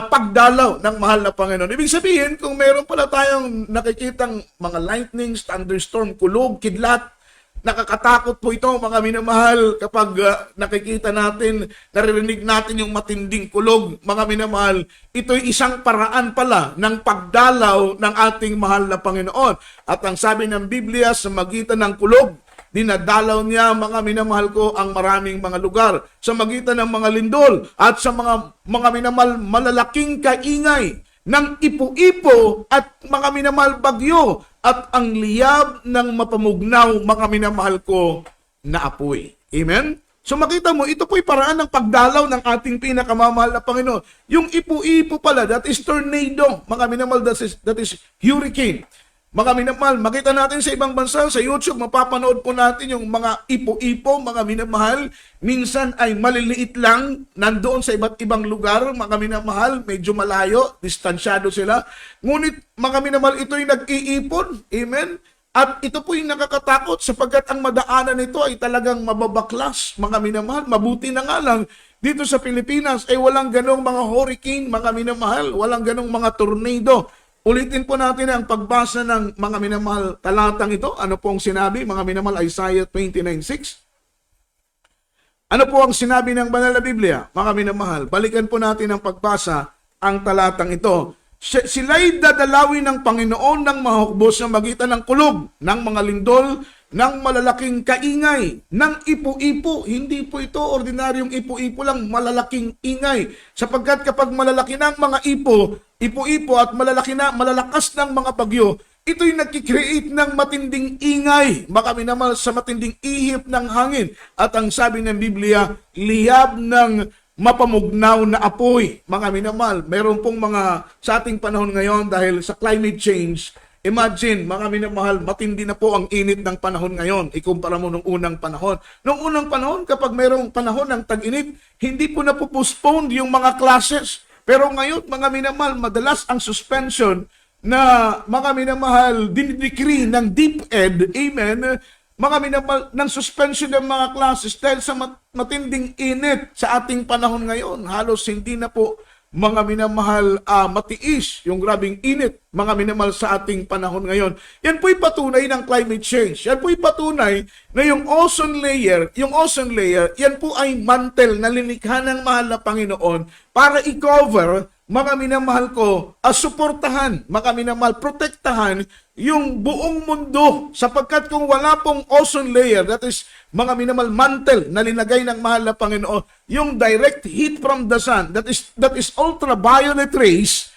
pagdalaw ng mahal na Panginoon. Ibig sabihin, kung meron pala tayong nakikitang mga lightnings, thunderstorm, kulog, kidlat, nakakatakot po ito, mga minamahal, kapag nakikita natin, naririnig natin yung matinding kulog, mga minamahal. Ito'y isang paraan pala ng pagdalaw ng ating mahal na Panginoon. At ang sabi ng Biblia, sa magitan ng kulog, dinadalaw niya, mga minamahal ko, ang maraming mga lugar. Sa magitan ng mga lindol at sa mga minamahal, malalaking kaingay ng ipo-ipo at mga minamahal, bagyo, at ang liyab ng mapamugnaw, mga minamahal ko, na apoy. Amen? So makita mo, ito po'y paraan ng pagdalaw ng ating pinakamamahal na Panginoon. Yung ipo-ipo pala, that is tornado. Mga minamahal, that is hurricane. Mga minamahal, makita natin sa ibang bansa, sa YouTube, mapapanood po natin yung mga ipo-ipo, mga minamahal. Minsan ay maliliit lang, nandoon sa iba't ibang lugar, mga minamahal, medyo malayo, distansyado sila. Ngunit, mga minamahal, ito'y nag-iipon. Amen? At ito po'y nakakatakot sapagkat ang madaanan nito ay talagang mababaklas, mga minamahal. Mabuti na nga lang, dito sa Pilipinas ay walang ganong mga hurricane, mga minamahal, walang ganong mga tornado. Ulitin po natin ang pagbasa ng mga minamahal talatang ito. Ano po ang sinabi, mga minamahal, Isaiah 29:6? Ano po ang sinabi ng banal na Biblia, mga minamahal? Balikan po natin ang pagbasa ang talatang ito. Sila'y dadalawin ng Panginoon ng mahukbos sa magitan ng kulog, ng mga lindol, ng malalaking kaingay, ng ipo-ipo. Hindi po ito ordinaryong ipo-ipo lang, malalaking ingay. Sapagkat kapag malalaki ng mga ipo-ipo at malalakas ng mga bagyo, ito'y nagkikreate ng matinding ingay, makaminamal sa matinding ihip ng hangin. At ang sabi ng Biblia, liyab ng mapamugnaw na apoy. Mga minamal, meron pong mga sa ating panahon ngayon dahil sa climate change. Imagine, mga minamahal, matindi na po ang init ng panahon ngayon. Ikumpara mo nung unang panahon. Nung unang panahon, kapag mayroong panahon ng tag-init, hindi po na-postpone yung mga classes. Pero ngayon, mga minamahal, madalas ang suspension na mga minamahal, dinidecree ng DepEd, amen, mga minamahal, ng suspension ng mga classes dahil sa matinding init sa ating panahon ngayon. Halos hindi na po mga minamahal matiis yung grabing init, mga minamahal sa ating panahon ngayon. Yan po'y patunay ng climate change. Yan po'y patunay na yung ozone layer, yan po ay mantle na lilikha ng mahal na Panginoon para i-cover, mga minamahal ko, suportahan, mga minamahal, protektahan yung buong mundo sapagkat kung wala pong ozone layer, that is mga minamahal mantle na linagay ng mahal na Panginoon, yung direct heat from the sun, that is ultraviolet rays,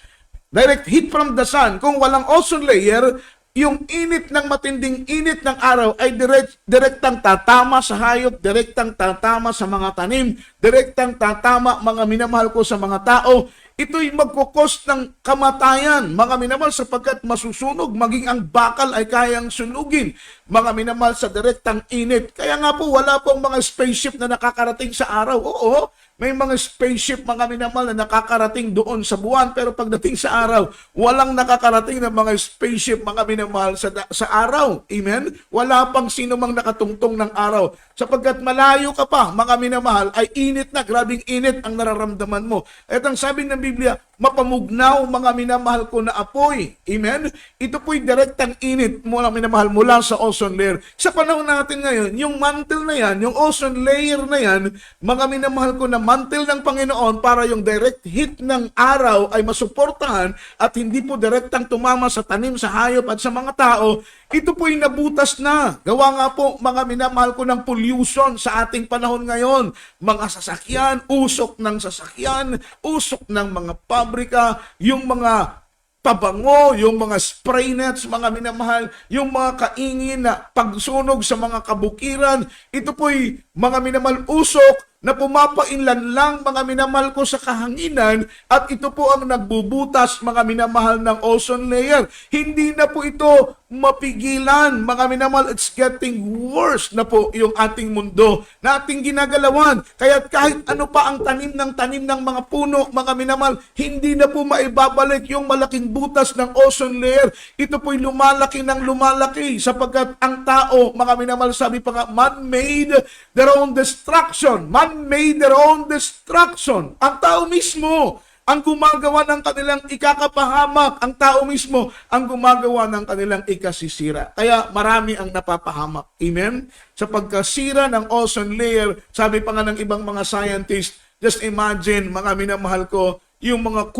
direct heat from the sun, kung walang ozone layer, yung init ng matinding init ng araw ay direktang tatama sa hayop, direktang tatama sa mga tanim, direktang tatama, mga minamahal ko, sa mga tao. Ito'y magkukos ng kamatayan, mga minamahal, sapagkat masusunog, maging ang bakal ay kayang sunugin, mga minamahal, sa direktang init. Kaya nga po, wala pong mga spaceship na nakakarating sa araw. Oo, may mga spaceship, mga minamahal, na nakakarating doon sa buwan, pero pagdating sa araw, walang nakakarating na mga spaceship, mga minamahal, sa araw. Amen? Wala pang sino mang nakatungtong ng araw. Sapagkat malayo ka pa, mga minamahal, ay init na, grabing init ang nararamdaman mo. At ang sabi ng Biblia, mapamugnaw, mga minamahal ko, na apoy. Amen? Ito po'y direktang init, mga minamahal, mula sa ozone layer. Sa panahon natin ngayon, yung mantle na yan, yung ozone layer na yan, mga minamahal ko, na mantle ng Panginoon para yung direct heat ng araw ay masuportahan at hindi po direktang tumama sa tanim, sa hayop at sa mga tao, ito po'y nabutas na. Gawa nga po, mga minamahal ko, ng pollution sa ating panahon ngayon. Mga sasakyan, usok ng sasakyan, usok ng mga pabrika, yung mga pabango, yung mga spray nets, mga minamahal, yung mga kaingin na pagsunog sa mga kabukiran, ito po'y mga minamahal usok na pumapainlan lang, mga minamahal ko, sa kahanginan, at ito po ang nagbubutas, mga minamahal, ng ozone layer. Hindi na po ito mapigilan, mga minamahal. It's getting worse na po yung ating mundo na ating ginagalawan. Kaya kahit ano pa ang tanim ng mga puno, mga minamahal, hindi na po maibabalik yung malaking butas ng ozone layer. Ito po'y lumalaki ng lumalaki sapagkat ang tao, mga minamahal, sabi pa nga, man-made their own destruction. Man-made their own destruction. Ang tao mismo ang gumagawa ng kanilang ikakapahamak. Ang tao mismo ang gumagawa ng kanilang ikasisira. Kaya marami ang napapahamak. Amen? Sa pagkasira ng ozone layer, sabi pa nga ng ibang mga scientists, just imagine, mga minamahal ko, yung mga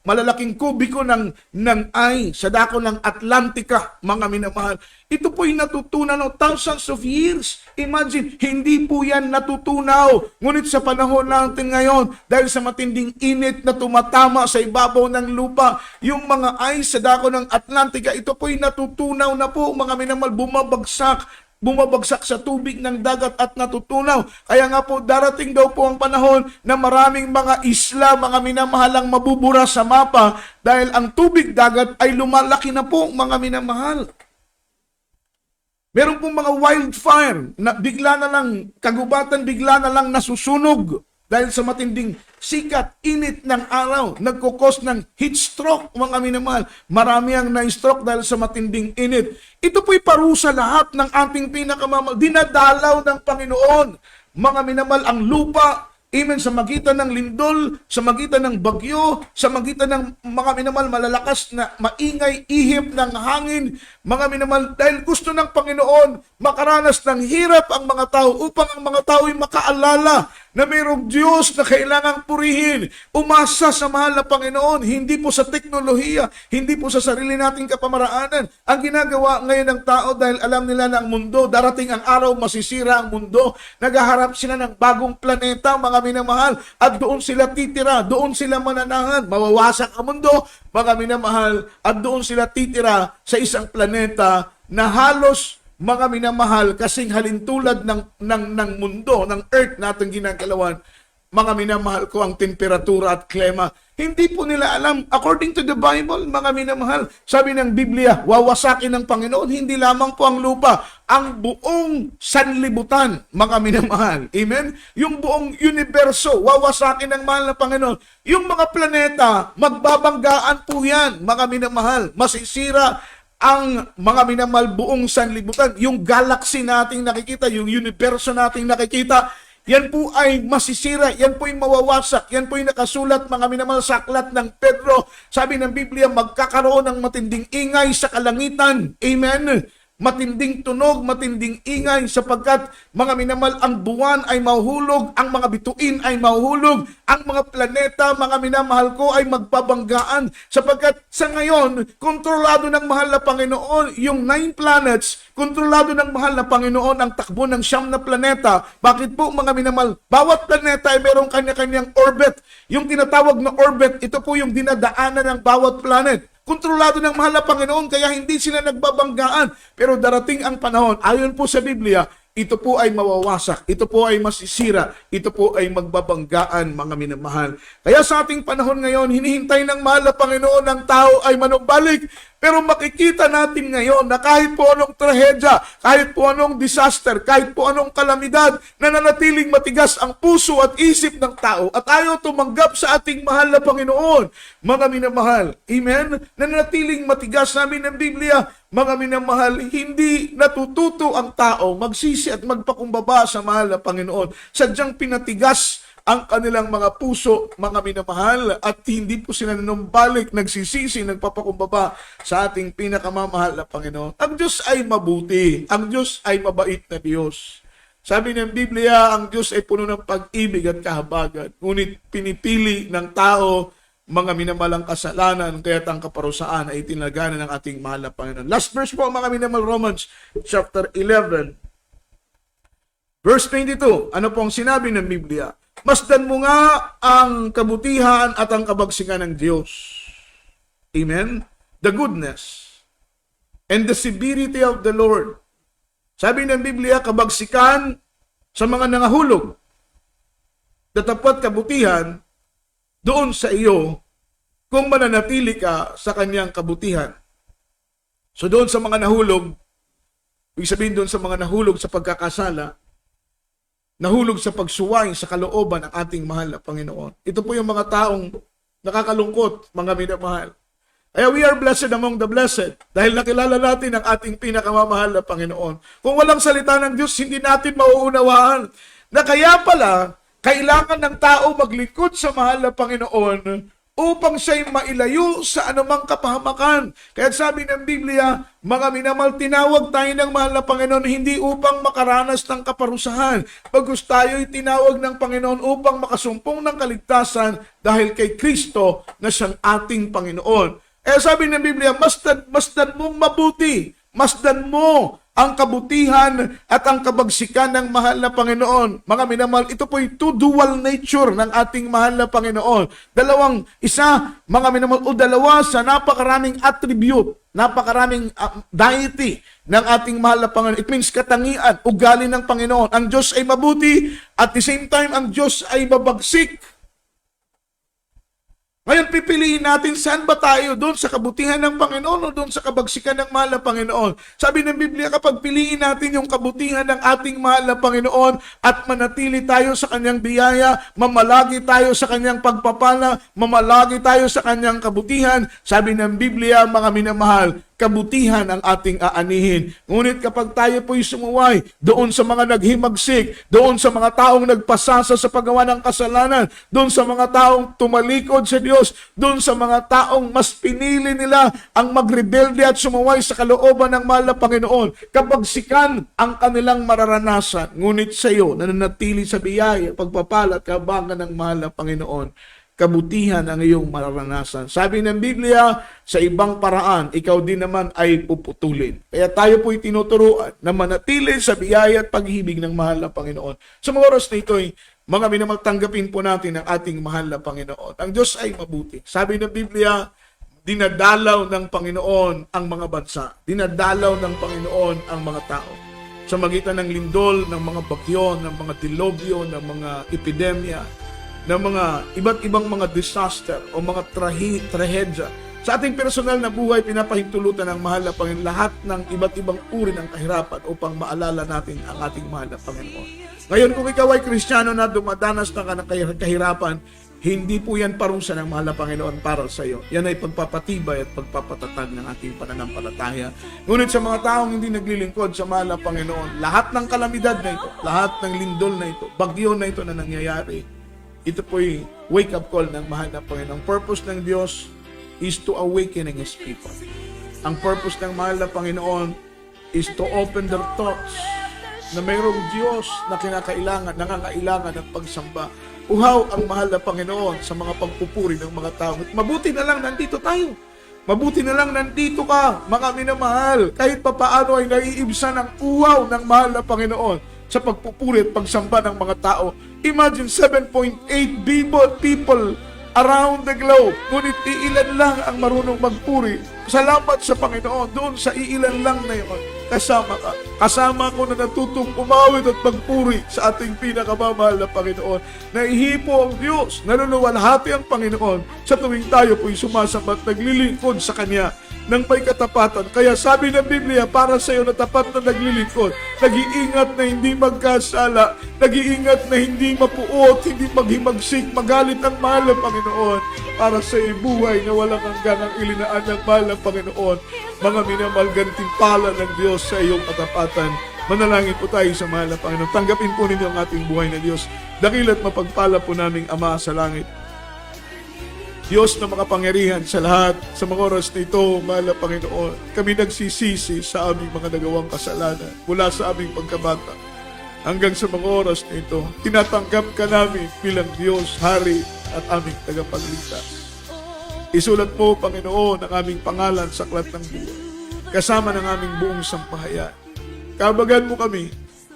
malalaking kubiko ng ice sa dako ng Atlantika, mga minamahal. Ito po'y natutunan ng thousands of years. Imagine, hindi po yan natutunaw. Ngunit sa panahon natin ngayon, dahil sa matinding init na tumatama sa ibabaw ng lupa, yung mga ice sa dako ng Atlantika, ito po'y natutunaw na po, mga minamahal, bumabagsak. bumabagsak sa tubig ng dagat at natutunaw. Kaya nga po, darating daw po ang panahon na maraming mga isla, mga minamahalang mabubura sa mapa dahil ang tubig dagat ay lumalaki na po, mga minamahal. Meron pong mga wildfire na bigla na lang, kagubatan bigla na lang nasusunog dahil sa matinding sikat, init ng araw, nagkukos ng heat stroke, mga minamahal. Marami ang na-stroke dahil sa matinding init. Ito po'y parusa lahat ng ating pinakamamahal. Dinadalaw ng Panginoon, mga minamahal, ang lupa, amen, sa magitan ng lindol, sa magitan ng bagyo, sa magitan ng mga minamahal malalakas na maingay ihip ng hangin, mga minamahal, dahil gusto ng Panginoon makaranas ng hirap ang mga tao upang ang mga tao ay makaalala na mayroong Diyos na kailangang purihin. Umasa sa mahal na Panginoon, hindi po sa teknolohiya, hindi po sa sarili nating kapamaraanan. Ang ginagawa ngayon ng tao dahil alam nila na ang mundo, darating ang araw, masisira ang mundo, naghaharap sila ng bagong planeta, mga minamahal, at doon sila titira, doon sila mananahan, mawawasak ang mundo, mga minamahal, at doon sila titira sa isang planeta na halos, mga minamahal, kasing halintulad ng mundo, ng earth natin ginagalawan, mga minamahal ko, ang temperatura at klima. Hindi po nila alam, according to the Bible, mga minamahal, sabi ng Biblia, wawasakin ng Panginoon, hindi lamang po ang lupa, ang buong sanlibutan, mga minamahal. Amen? Yung buong universo, wawasakin ng mahal na Panginoon. Yung mga planeta, magbabanggaan po yan, mga minamahal. Masisira ang mga minamahal buong sanlibutan. Yung galaxy nating nakikita, yung universo nating nakikita, yan po ay masisira, yan po ay mawawasak, yan po ay nakasulat, mga minamahal, sa aklat ng Pedro. Sabi ng Biblia, magkakaroon ng matinding ingay sa kalangitan. Amen? Matinding tunog, matinding ingay, sapagkat, mga minamahal, ang buwan ay mahuhulog, ang mga bituin ay mahuhulog, ang mga planeta, mga minamahal ko, ay magpabanggaan, sapagkat sa ngayon, kontrolado ng mahal na Panginoon, yung 9 planets, kontrolado ng mahal na Panginoon ang takbo ng 9 na planeta. Bakit po, mga minamahal? Bawat planeta ay mayroong kanya-kanyang orbit. Yung tinatawag na orbit, ito po yung dinadaanan ng bawat planet. Kontrolado ng mahal na Panginoon, kaya hindi sila nagbabanggaan. Pero darating ang panahon, ayon po sa Biblia, ito po ay mawawasak, ito po ay masisira, ito po ay magbabanggaan, mga minamahal. Kaya sa ating panahon ngayon, hinihintay ng mahal na Panginoon ng tao ay manumbalik. Pero makikita natin ngayon na kahit po anong trahedya, kahit po anong disaster, kahit po anong kalamidad, nananatiling matigas ang puso at isip ng tao at ayaw tumanggap sa ating mahal na Panginoon. Mga minamahal, amen? Nananatiling matigas, namin ng Biblia, mga minamahal, hindi natututo ang tao magsisi at magpakumbaba sa mahal na Panginoon. Sadyang pinatigas ang kanilang mga puso, mga minamahal, at hindi po sila nanumbalik, nagsisisi, nagpapakumbaba sa ating pinakamamahal na Panginoon. Ang Diyos ay mabuti. Ang Diyos ay mabait na Diyos. Sabi ng Biblia, ang Diyos ay puno ng pag-ibig at kahabagan. Ngunit pinipili ng tao mga minamalang kasalanan, kaya't ang kaparusaan ay tinagana ng ating mahal na Panginoon. Last verse po, mga minamal, Romans chapter 11, verse 22. Ano pong sinabi ng Biblia? Masdan mo nga ang kabutihan at ang kabagsingan ng Diyos. Amen? The goodness and the severity of the Lord. Sabi ng Biblia, kabagsikan sa mga nangahulog. Tatapat kabutihan doon sa iyo kung mananatili ka sa kanyang kabutihan. So doon sa mga nahulog, ibig sabihin doon sa mga nahulog sa pagkakasala, nahulog sa pagsuway sa kalooban ng ating mahal na Panginoon. Ito po yung mga taong nakakalungkot, mga minamahal. Kaya we are blessed among the blessed dahil nakilala natin ang ating pinakamamahal na Panginoon. Kung walang salita ng Diyos, hindi natin mauunawaan na kaya pala kailangan ng tao maglingkod sa mahal na Panginoon upang siya'y mailayo sa anumang kapahamakan. Kaya sabi ng Biblia, mga minamahal, tinawag tayo ng mahal na Panginoon hindi upang makaranas ng kaparusahan. Bagkus tayo'y tinawag ng Panginoon upang makasumpong ng kaligtasan dahil kay Kristo na siyang ating Panginoon. Kaya sabi ng Biblia, masdan mong mabuti, masdan mo ang kabutihan at ang kabagsikan ng mahal na Panginoon. Mga minamahal, ito po yung dual nature ng ating mahal na Panginoon. Mga minamahal, o dalawa sa napakaraming attribute, napakaraming deity ng ating mahal na Panginoon. It means katangian, ugali ng Panginoon. Ang Diyos ay mabuti, at the same time, ang Diyos ay mabagsik. Ngayon, pipiliin natin saan ba tayo, doon sa kabutihan ng Panginoon o doon sa kabagsikan ng mahal na Panginoon. Sabi ng Biblia, kapag piliin natin yung kabutihan ng ating mahal na Panginoon at manatili tayo sa kanyang biyaya, mamalagi tayo sa kanyang pagpapala, mamalagi tayo sa kanyang kabutihan, sabi ng Biblia, mga minamahal, kabutihan ang ating aanihin. Ngunit kapag tayo po'y sumuway doon sa mga naghimagsik, doon sa mga taong nagpasasa sa paggawa ng kasalanan, doon sa mga taong tumalikod sa Diyos, doon sa mga taong mas pinili nila ang magrebelde at sumuway sa kalooban ng mahal na Panginoon, kabagsikan ang kanilang mararanasan. Ngunit sa iyo, nananatili sa biyaya, pagpapala at kabangan ng mahal na Panginoon, kabutihan ang iyong mararanasan. Sabi ng Biblia, sa ibang paraan, ikaw din naman ay puputulin. Kaya tayo po'y tinuturuan na manatili sa biyaya at pag-ibig ng mahal na Panginoon. Sa mga oras na ito'y, mga minamagtanggapin po natin ang ating mahal na Panginoon. Ang Diyos ay mabuti. Sabi ng Biblia, dinadalaw ng Panginoon ang mga bansa. Dinadalaw ng Panginoon ang mga tao. Sa magitan ng lindol, ng mga bagyo, ng mga dilobyo, ng mga epidemya, ng mga iba't ibang mga disaster o mga trahedya. Sa ating personal na buhay, pinapahintulutan ng mahal na Panginoon lahat ng iba't ibang uri ng kahirapan upang maalala natin ang ating mahal na Panginoon. Ngayon, kung ikaw ay Kristiyano na dumadanas na ng kahirapan, hindi po yan parusa ng mahal na Panginoon para sa iyo. Yan ay pagpapatibay at pagpapatatag ng ating pananampalataya. Ngunit sa mga taong hindi naglilingkod sa mahal na Panginoon, lahat ng kalamidad na ito, lahat ng lindol na ito, bagyo na ito na nangyayari, ito po'y wake-up call ng mahal na Panginoon. Ang purpose ng Diyos is to awaken His people. Ang purpose ng mahal na Panginoon is to open their thoughts na mayroong Diyos na nangangailangan ng pagsamba. Uhaw ang mahal na Panginoon sa mga pagpupuri ng mga tao. Mabuti na lang nandito tayo. Mabuti na lang nandito ka, mga minamahal. Kahit papaano ay naiibsan ang uhaw ng mahal na Panginoon sa pagpupuri at pagsamba ng mga tao. Imagine 7.8 billion people around the globe. Ngunit iilan lang ang marunong magpuri. Salamat sa Panginoon. Doon sa iilan lang na yun, kasama ka. Kasama ko na natutong umawit at magpuri sa ating pinakamamahal na Panginoon. Naihipo ang Diyos. Naluluwalhati ang Panginoon sa tuwing tayo po'y sumasamba at naglilingkod sa Kanya ng may katapatan. Kaya sabi ng Biblia, para sa iyo na tapat na naglilingkod, nag-iingat na hindi magkasala, nag-iingat na hindi mapuot, hindi maghimagsik, magalit ang mahal ng Panginoon. Para sa iyo, buhay na walang hanggan ang ilinaan ng mahal ng Panginoon. Mga minamahal, gantimpala ng Diyos sa iyong katapatan. Manalangin po tayo sa mahal ng Panginoon. Tanggapin po ninyo ang ating buhay na Diyos. Dakila't mapagpala po naming Ama sa langit. Diyos na makapangyarihan sa lahat, sa mga oras na ito, mahal na Panginoon, kami nagsisisi sa aming mga nagawang kasalanan mula sa aming pagkabata hanggang sa mga oras na ito. Tinatanggap ka namin bilang Diyos, Hari at aming tagapagligtas. Isulat mo, Panginoon, ang aming pangalan sa aklat ng buhay, kasama ng aming buong sampahayan. Kabagan mo kami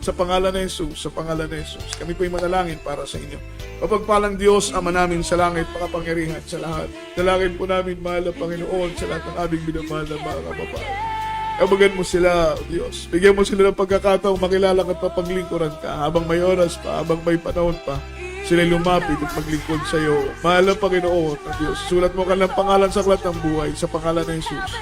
sa pangalan ng Jesus, sa pangalan ng Jesus. Kami po'y manalangin para sa inyo. Mapagpalang Diyos, Ama namin sa langit, makapangyarihan sa lahat. Dalangin po namin, mahal na Panginoon, sa lahat ng aming minamahal na mga kababayan. Kabagan mo sila, Diyos. Bigyan mo sila ng pagkakataong makilala at mapaglingkuran ka. Habang may oras pa, habang may panahon pa, sila lumapit at maglingkod sa iyo. Mahal na Panginoon, Diyos. Sulat mo ka ng pangalan sa aklat ng buhay, sa pangalan ng Jesus.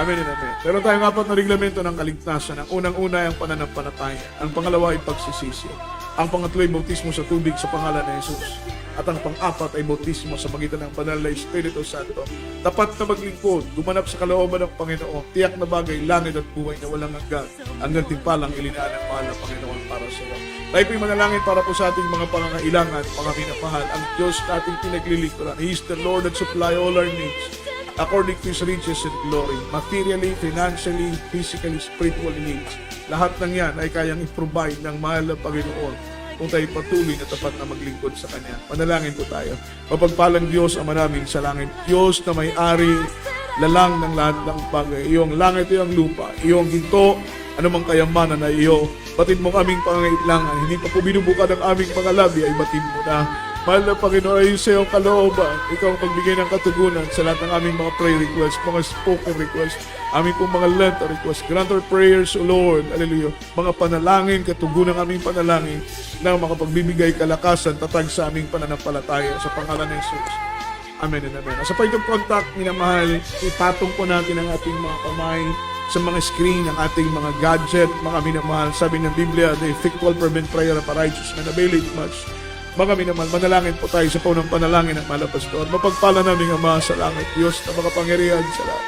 Amen and amen. Meron tayong apat na reglamento ng kaligtasan. Ang unang-una ay ang pananampalataya. Ang pangalawa ay pagsisisi. Ang pangatlo ay bautismo sa tubig sa pangalan ng Jesus. At ang pang-apat ay bautismo sa magitan ng banal na Espiritu Santo. Tapat na maglingkod, gumanap sa kalooban ng Panginoon, tiyak na bagay, langit at buhay na walang hanggan. Hanggang timpalang ilinaan ng mahal na Panginoon para sa iyo. Tayo po'y manalangin para po sa ating mga pangangailangan, mga minamahal. Ang Diyos na ating pinaglilingkuran. He is the Lord that supply all our needs according to His riches and glory, materially, financially, physically, spiritual needs. Lahat ng yan ay kayang i-provide ng mahal na Panginoon kung tayo patuloy na tapat na maglingkod sa Kanya. Manalangin po tayo. Mapagpalang Diyos, Ama namin sa langit. Diyos na may-ari, lalang ng lahat ng bagay. Iyong langit, iyong lupa, iyong ginto, anumang kayamanan na iyo. Batid mo ang aming pangangailangan. Hindi pa po binubuka ng aming mga labi ay batid mo na. Mahal na Panginoon, ayon sa iyong kalooban, ikaw ang magbigay ng katugunan sa lahat ng aming mga prayer requests, mga spoken requests, aming pong mga letter requests. Grant our prayers, O Lord, hallelujah, mga panalangin, katugunan ng aming panalangin na makapagbibigay kalakasan, tatag sa aming pananampalataya sa pangalan ng Jesus. Amen and amen. Sa point of contact, minamahal, ipatong po natin ang ating mga kamay sa mga screen, ang ating mga gadget, mga minamahal. Sabi ng Biblia, the effectual fervent prayer of a righteous man availeth much. Mga minamahal, manalangin po tayo sa paunang panalangin ng mahal na pastor. Mapagpala namin ang mga sa langit, Diyos na makapangyarihan sa lahat.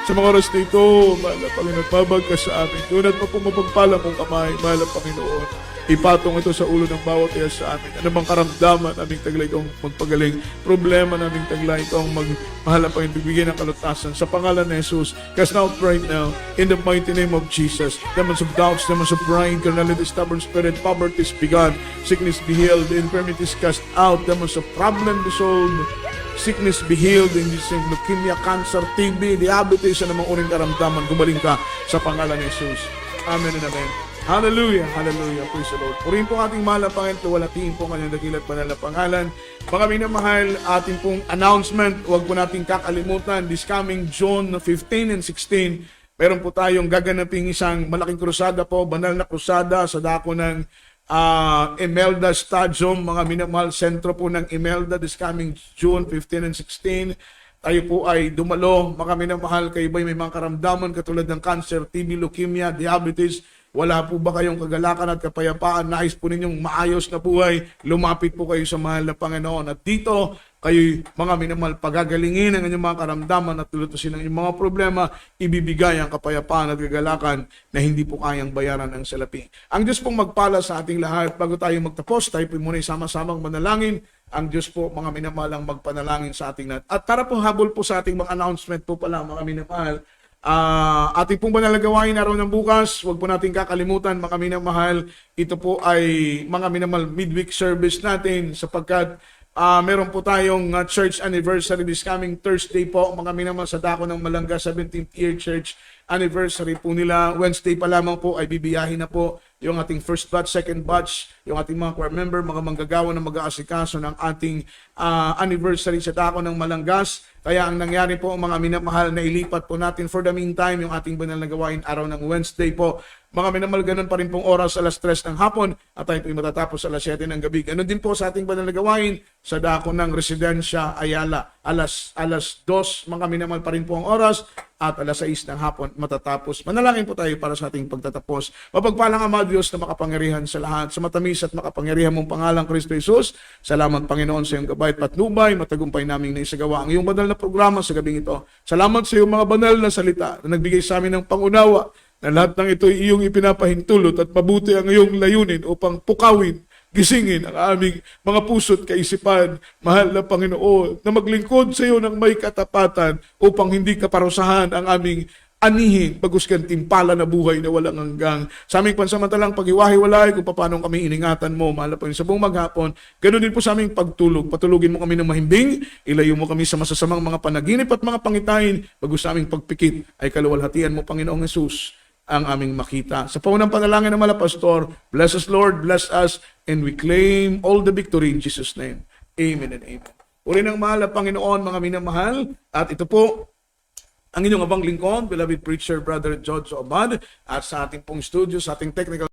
Sa mga oras na ito, mahal na Panginoon, babag ka sa amin. Tunad mo po mapagpala mong kamay, mahal na Panginoon. Ipatong ito sa ulo ng bawat isa sa amin. Ano bang karamdaman naming taglay itong magpagaling? Problema naming taglay itong magmahal na Panginoon, bibigyan ng kalutasan sa pangalan ni Jesus. Cast out right now, in the mighty name of Jesus. Demons of doubts, demons of pride, carnality, stubborn spirit, poverty is begun, sickness be healed, infirmity is cast out, demons of problem dissolved, sickness be healed, in Jesus' name, leukemia, cancer, TB, diabetes, na mga uring karamdaman, gumaling ka sa pangalan ni Jesus. Amen and amen. Hallelujah, hallelujah, praise the Lord. Purihin po ating mahal na Panginoon, tuwalatiin po kanyang dakilat banal na pangalan. Mga minamahal, ating pong announcement, huwag po nating kakalimutan, this coming June 15 and 16, meron po tayong gaganaping isang malaking krusada po, banal na krusada sa dako ng Imelda Stadium, mga minamahal, sentro po ng Imelda, this coming June 15 and 16. Tayo po ay dumalo, mga minamahal, kayo ba'y may mga karamdaman katulad ng cancer, TB, leukemia, diabetes, wala po ba kayong kagalakan at kapayapaan? Nais po ninyong maayos na buhay? Lumapit po kayo sa mahal na Panginoon. At dito, kayo mga minamahal, pagagalingin ang inyong mga karamdaman at tulutusin ang inyong mga problema, ibibigay ang kapayapaan at kagalakan na hindi po kayang bayaran ng salapi. Ang Diyos pong magpala sa ating lahat. Bago tayo magtapos, tayo po muna sama-samang manalangin. Ang Diyos po, mga minamahal, ang magpanalangin sa ating lahat. At tara po, habol po sa ating mga announcement po pala, mga minamahal. Ating pong banal na gawain araw ng bukas, huwag po natin kakalimutan mga minamahal, ito po ay mga minamahal midweek service natin sapagkat meron po tayong church anniversary this coming Thursday po mga minamahal sa dako ng Malanga 17th year church anniversary po nila. Wednesday pa lamang po ay bibiyahin na po yung ating first batch, second batch, yung ating mga choir member, mga manggagawa na mag-aasikaso ng ating anniversary sa dako ng Malangas. Kaya ang nangyari po mga minamahal na ilipat po natin for the meantime yung ating banal na gawain araw ng Wednesday po. Mga minamahal, ganun pa rin pong oras alas 3 ng hapon at tayo po matatapos alas 7 ng gabi. Ganun din po sa ating banal na gawain sa dako ng Residensya Ayala. Alas 2 mga minamahal pa rin po ang oras at alas 6 ng hapon matatapos. Manalangin po tayo para sa ating pagtatapos. Mapagpalang Ama Diyos na makapangyarihan sa lahat, sa matamis at makapangyarihan mong pangalang Kristo Jesus. Salamat Panginoon sa iyong gabay at patnubay, matagumpay naming naisagawa ang iyong banal na programa sa gabing ito. Salamat sa iyong mga banal na salita na nagbigay sa amin ng pangunawa na lahat ng ito ay iyong ipinapahintulot at mabuti ang iyong layunin upang pukawin, gisingin ang aming mga puso't kaisipan, mahal na Panginoon, na maglingkod sa iyo ng may katapatan upang hindi kaparusahan ang aming anihin, baguskan timpala na buhay na walang hanggang. Sa aming pansamantalang paghiwahiwalay kung paano kami iningatan mo, mahal na Panginoon, sa buong maghapon, ganoon din po sa aming pagtulog. Patulugin mo kami ng mahimbing, ilayo mo kami sa masasamang mga panaginip at mga pangitain, bagus sa aming pagpikit ay kaluwalhatian mo, Panginoong Jesus, ang aming makita. Sa paunang panalangin ng mga pastor, bless us Lord, bless us, and we claim all the victory in Jesus' name. Amen and amen. Uri ng mahal na Panginoon, mga minamahal, at ito po, ang inyong abang lingkod, beloved preacher, Brother George Obad, at sa ating pong studio, sa ating technical